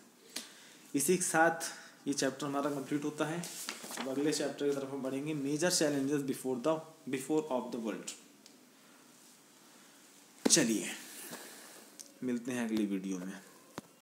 इसी के साथ ये चैप्टर हमारा कंप्लीट होता है। अब अगले चैप्टर की तरफ हम बढ़ेंगे, major challenges before of the world. चलिए मिलते हैं अगली वीडियो में।